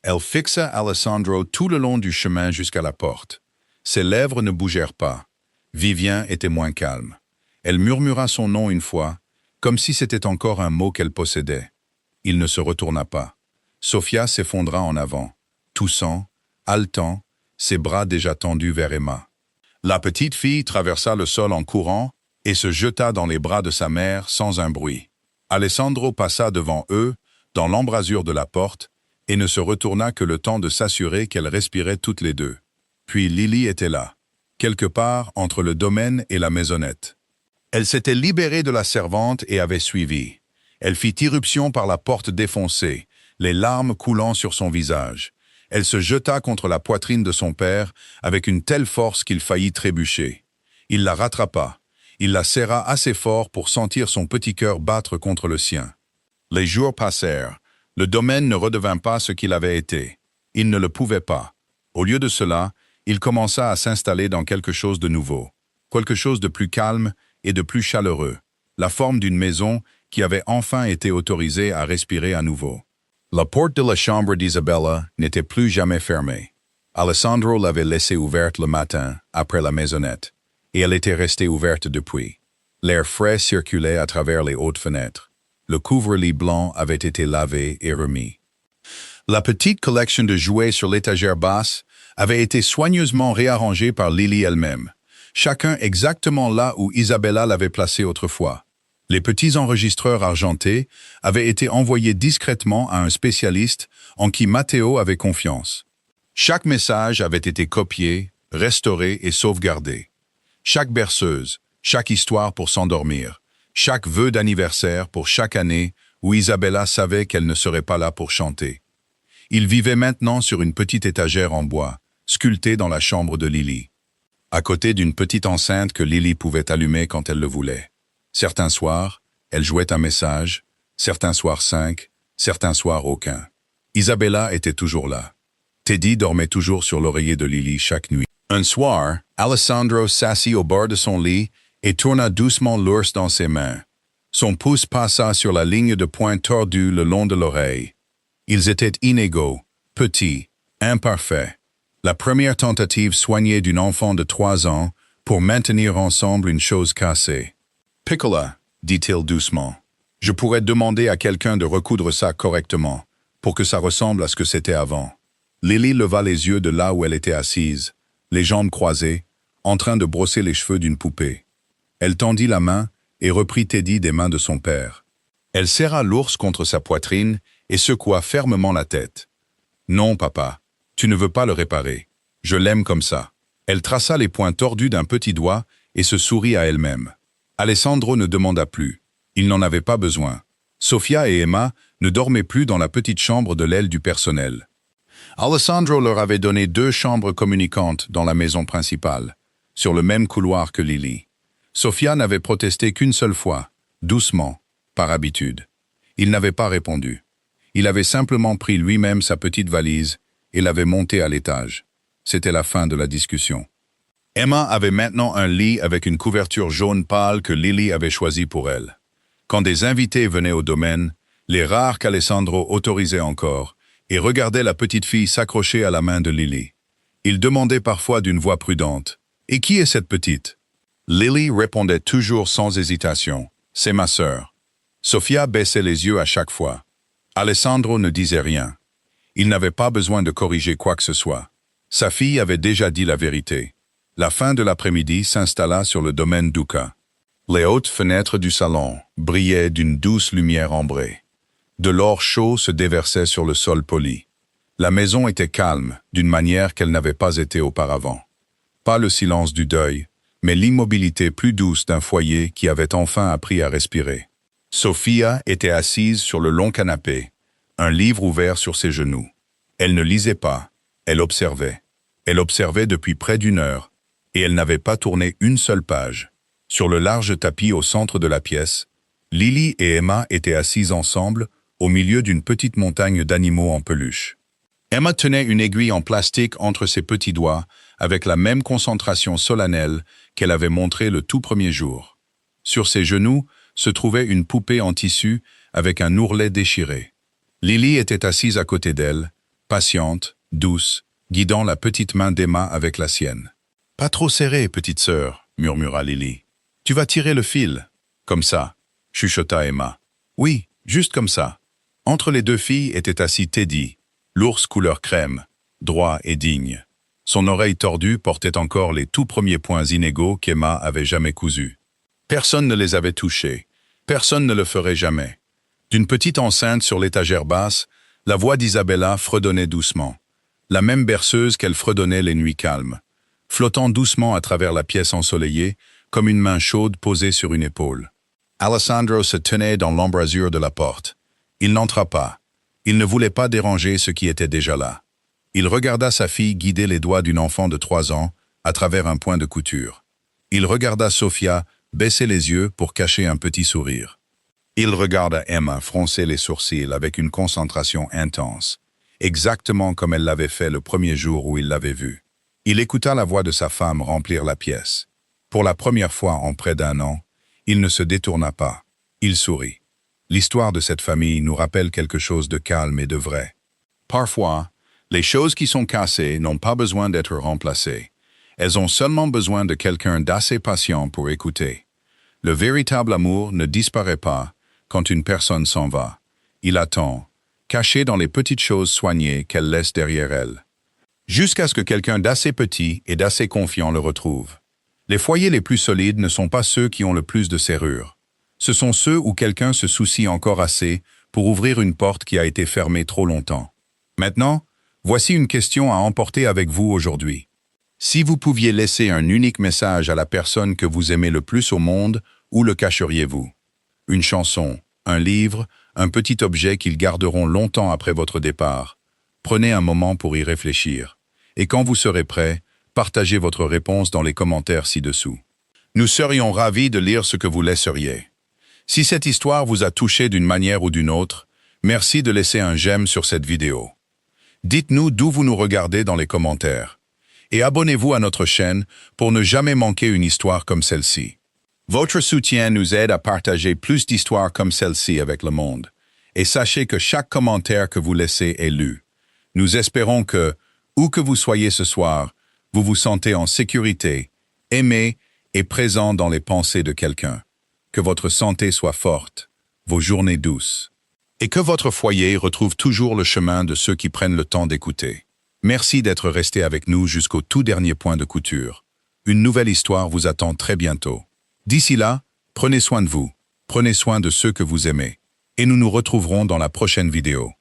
Speaker 1: Elle fixa Alessandro tout le long du chemin jusqu'à la porte. Ses lèvres ne bougèrent pas. Vivien était moins calme. Elle murmura son nom une fois, comme si c'était encore un mot qu'elle possédait. Il ne se retourna pas. Sofia s'effondra en avant, toussant, haletant, ses bras déjà tendus vers Emma. La petite fille traversa le sol en courant et se jeta dans les bras de sa mère sans un bruit. Alessandro passa devant eux, dans l'embrasure de la porte, et ne se retourna que le temps de s'assurer qu'elles respiraient toutes les 2. Puis Lily était là, quelque part entre le domaine et la maisonnette. Elle s'était libérée de la servante et avait suivi. Elle fit irruption par la porte défoncée, les larmes coulant sur son visage. Elle se jeta contre la poitrine de son père avec une telle force qu'il faillit trébucher. Il la rattrapa. Il la serra assez fort pour sentir son petit cœur battre contre le sien. Les jours passèrent. Le domaine ne redevint pas ce qu'il avait été. Il ne le pouvait pas. Au lieu de cela, il commença à s'installer dans quelque chose de nouveau, quelque chose de plus calme et de plus chaleureux, la forme d'une maison qui avait enfin été autorisée à respirer à nouveau. La porte de la chambre d'Isabella n'était plus jamais fermée. Alessandro l'avait laissée ouverte le matin, après la maisonnette, et elle était restée ouverte depuis. L'air frais circulait à travers les hautes fenêtres. Le couvre-lit blanc avait été lavé et remis. La petite collection de jouets sur l'étagère basse avait été soigneusement réarrangée par Lily elle-même, chacun exactement là où Isabella l'avait placé autrefois. Les petits enregistreurs argentés avaient été envoyés discrètement à un spécialiste en qui Matteo avait confiance. Chaque message avait été copié, restauré et sauvegardé. Chaque berceuse, chaque histoire pour s'endormir, chaque vœu d'anniversaire pour chaque année où Isabella savait qu'elle ne serait pas là pour chanter. Il vivait maintenant sur une petite étagère en bois, sculptée dans la chambre de Lily, à côté d'une petite enceinte que Lily pouvait allumer quand elle le voulait. Certains soirs, elle jouait un message, certains soirs 5, certains soirs aucun. Isabella était toujours là. Teddy dormait toujours sur l'oreiller de Lily chaque nuit. Un soir, Alessandro s'assit au bord de son lit et tourna doucement l'ours dans ses mains. Son pouce passa sur la ligne de pointe tordue le long de l'oreille. Ils étaient inégaux, petits, imparfaits. La première tentative soignée d'un enfant de 3 ans pour maintenir ensemble une chose cassée. « Piccola », dit-il doucement. « Je pourrais demander à quelqu'un de recoudre ça correctement, pour que ça ressemble à ce que c'était avant. » Lily leva les yeux de là où elle était assise, les jambes croisées, en train de brosser les cheveux d'une poupée. Elle tendit la main et reprit Teddy des mains de son père. Elle serra l'ours contre sa poitrine et secoua fermement la tête. « Non, papa, tu ne veux pas le réparer. Je l'aime comme ça. » Elle traça les poings tordus d'un petit doigt et se sourit à elle-même. Alessandro ne demanda plus. Il n'en avait pas besoin. Sofia et Emma ne dormaient plus dans la petite chambre de l'aile du personnel. Alessandro leur avait donné 2 chambres communicantes dans la maison principale, sur le même couloir que Lily. Sofia n'avait protesté qu'une seule fois, doucement, par habitude. Il n'avait pas répondu. Il avait simplement pris lui-même sa petite valise et l'avait montée à l'étage. C'était la fin de la discussion. Emma avait maintenant un lit avec une couverture jaune pâle que Lily avait choisi pour elle. Quand des invités venaient au domaine, les rares qu'Alessandro autorisait encore, et regardait la petite fille s'accrocher à la main de Lily. Il demandait parfois d'une voix prudente, « Et qui est cette petite ?» Lily répondait toujours sans hésitation, « C'est ma sœur. » Sofia baissait les yeux à chaque fois. Alessandro ne disait rien. Il n'avait pas besoin de corriger quoi que ce soit. Sa fille avait déjà dit la vérité. La fin de l'après-midi s'installa sur le domaine Duca. Les hautes fenêtres du salon brillaient d'une douce lumière ambrée. De l'or chaud se déversait sur le sol poli. La maison était calme, d'une manière qu'elle n'avait pas été auparavant. Pas le silence du deuil, mais l'immobilité plus douce d'un foyer qui avait enfin appris à respirer. Sofia était assise sur le long canapé, un livre ouvert sur ses genoux. Elle ne lisait pas, elle observait. Elle observait depuis près d'1 heure, et elle n'avait pas tourné une seule page. Sur le large tapis au centre de la pièce, Lily et Emma étaient assises ensemble, au milieu d'une petite montagne d'animaux en peluche. Emma tenait une aiguille en plastique entre ses petits doigts, avec la même concentration solennelle qu'elle avait montrée le tout premier jour. Sur ses genoux se trouvait une poupée en tissu avec un ourlet déchiré. Lily était assise à côté d'elle, patiente, douce, guidant la petite main d'Emma avec la sienne. « Pas trop serré, petite sœur, » murmura Lily. « Tu vas tirer le fil. »« Comme ça, » chuchota Emma. « Oui, juste comme ça. » Entre les 2 filles était assis Teddy, l'ours couleur crème, droit et digne. Son oreille tordue portait encore les tout premiers points inégaux qu'Emma avait jamais cousus. Personne ne les avait touchés. Personne ne le ferait jamais. D'une petite enceinte sur l'étagère basse, la voix d'Isabella fredonnait doucement. La même berceuse qu'elle fredonnait les nuits calmes, flottant doucement à travers la pièce ensoleillée, comme une main chaude posée sur une épaule. Alessandro se tenait dans l'embrasure de la porte. Il n'entra pas. Il ne voulait pas déranger ce qui était déjà là. Il regarda sa fille guider les doigts d'une enfant de 3 ans à travers un point de couture. Il regarda Sofia baisser les yeux pour cacher un petit sourire. Il regarda Emma froncer les sourcils avec une concentration intense, exactement comme elle l'avait fait le premier jour où il l'avait vue. Il écouta la voix de sa femme remplir la pièce. Pour la première fois en près d'1 an, il ne se détourna pas. Il sourit. L'histoire de cette famille nous rappelle quelque chose de calme et de vrai. Parfois, les choses qui sont cassées n'ont pas besoin d'être remplacées. Elles ont seulement besoin de quelqu'un d'assez patient pour écouter. Le véritable amour ne disparaît pas quand une personne s'en va. Il attend, caché dans les petites choses soignées qu'elle laisse derrière elle, jusqu'à ce que quelqu'un d'assez petit et d'assez confiant le retrouve. Les foyers les plus solides ne sont pas ceux qui ont le plus de serrures. Ce sont ceux où quelqu'un se soucie encore assez pour ouvrir une porte qui a été fermée trop longtemps. Maintenant, voici une question à emporter avec vous aujourd'hui. Si vous pouviez laisser un unique message à la personne que vous aimez le plus au monde, où le cacheriez-vous? Une chanson, un livre, un petit objet qu'ils garderont longtemps après votre départ. Prenez un moment pour y réfléchir. Et quand vous serez prêt, partagez votre réponse dans les commentaires ci-dessous. Nous serions ravis de lire ce que vous laisseriez. Si cette histoire vous a touché d'une manière ou d'une autre, merci de laisser un j'aime sur cette vidéo. Dites-nous d'où vous nous regardez dans les commentaires. Et abonnez-vous à notre chaîne pour ne jamais manquer une histoire comme celle-ci. Votre soutien nous aide à partager plus d'histoires comme celle-ci avec le monde. Et sachez que chaque commentaire que vous laissez est lu. Nous espérons que, où que vous soyez ce soir, vous vous sentez en sécurité, aimé et présent dans les pensées de quelqu'un. Que votre santé soit forte, vos journées douces, et que votre foyer retrouve toujours le chemin de ceux qui prennent le temps d'écouter. Merci d'être resté avec nous jusqu'au tout dernier point de couture. Une nouvelle histoire vous attend très bientôt. D'ici là, prenez soin de vous, prenez soin de ceux que vous aimez, et nous nous retrouverons dans la prochaine vidéo.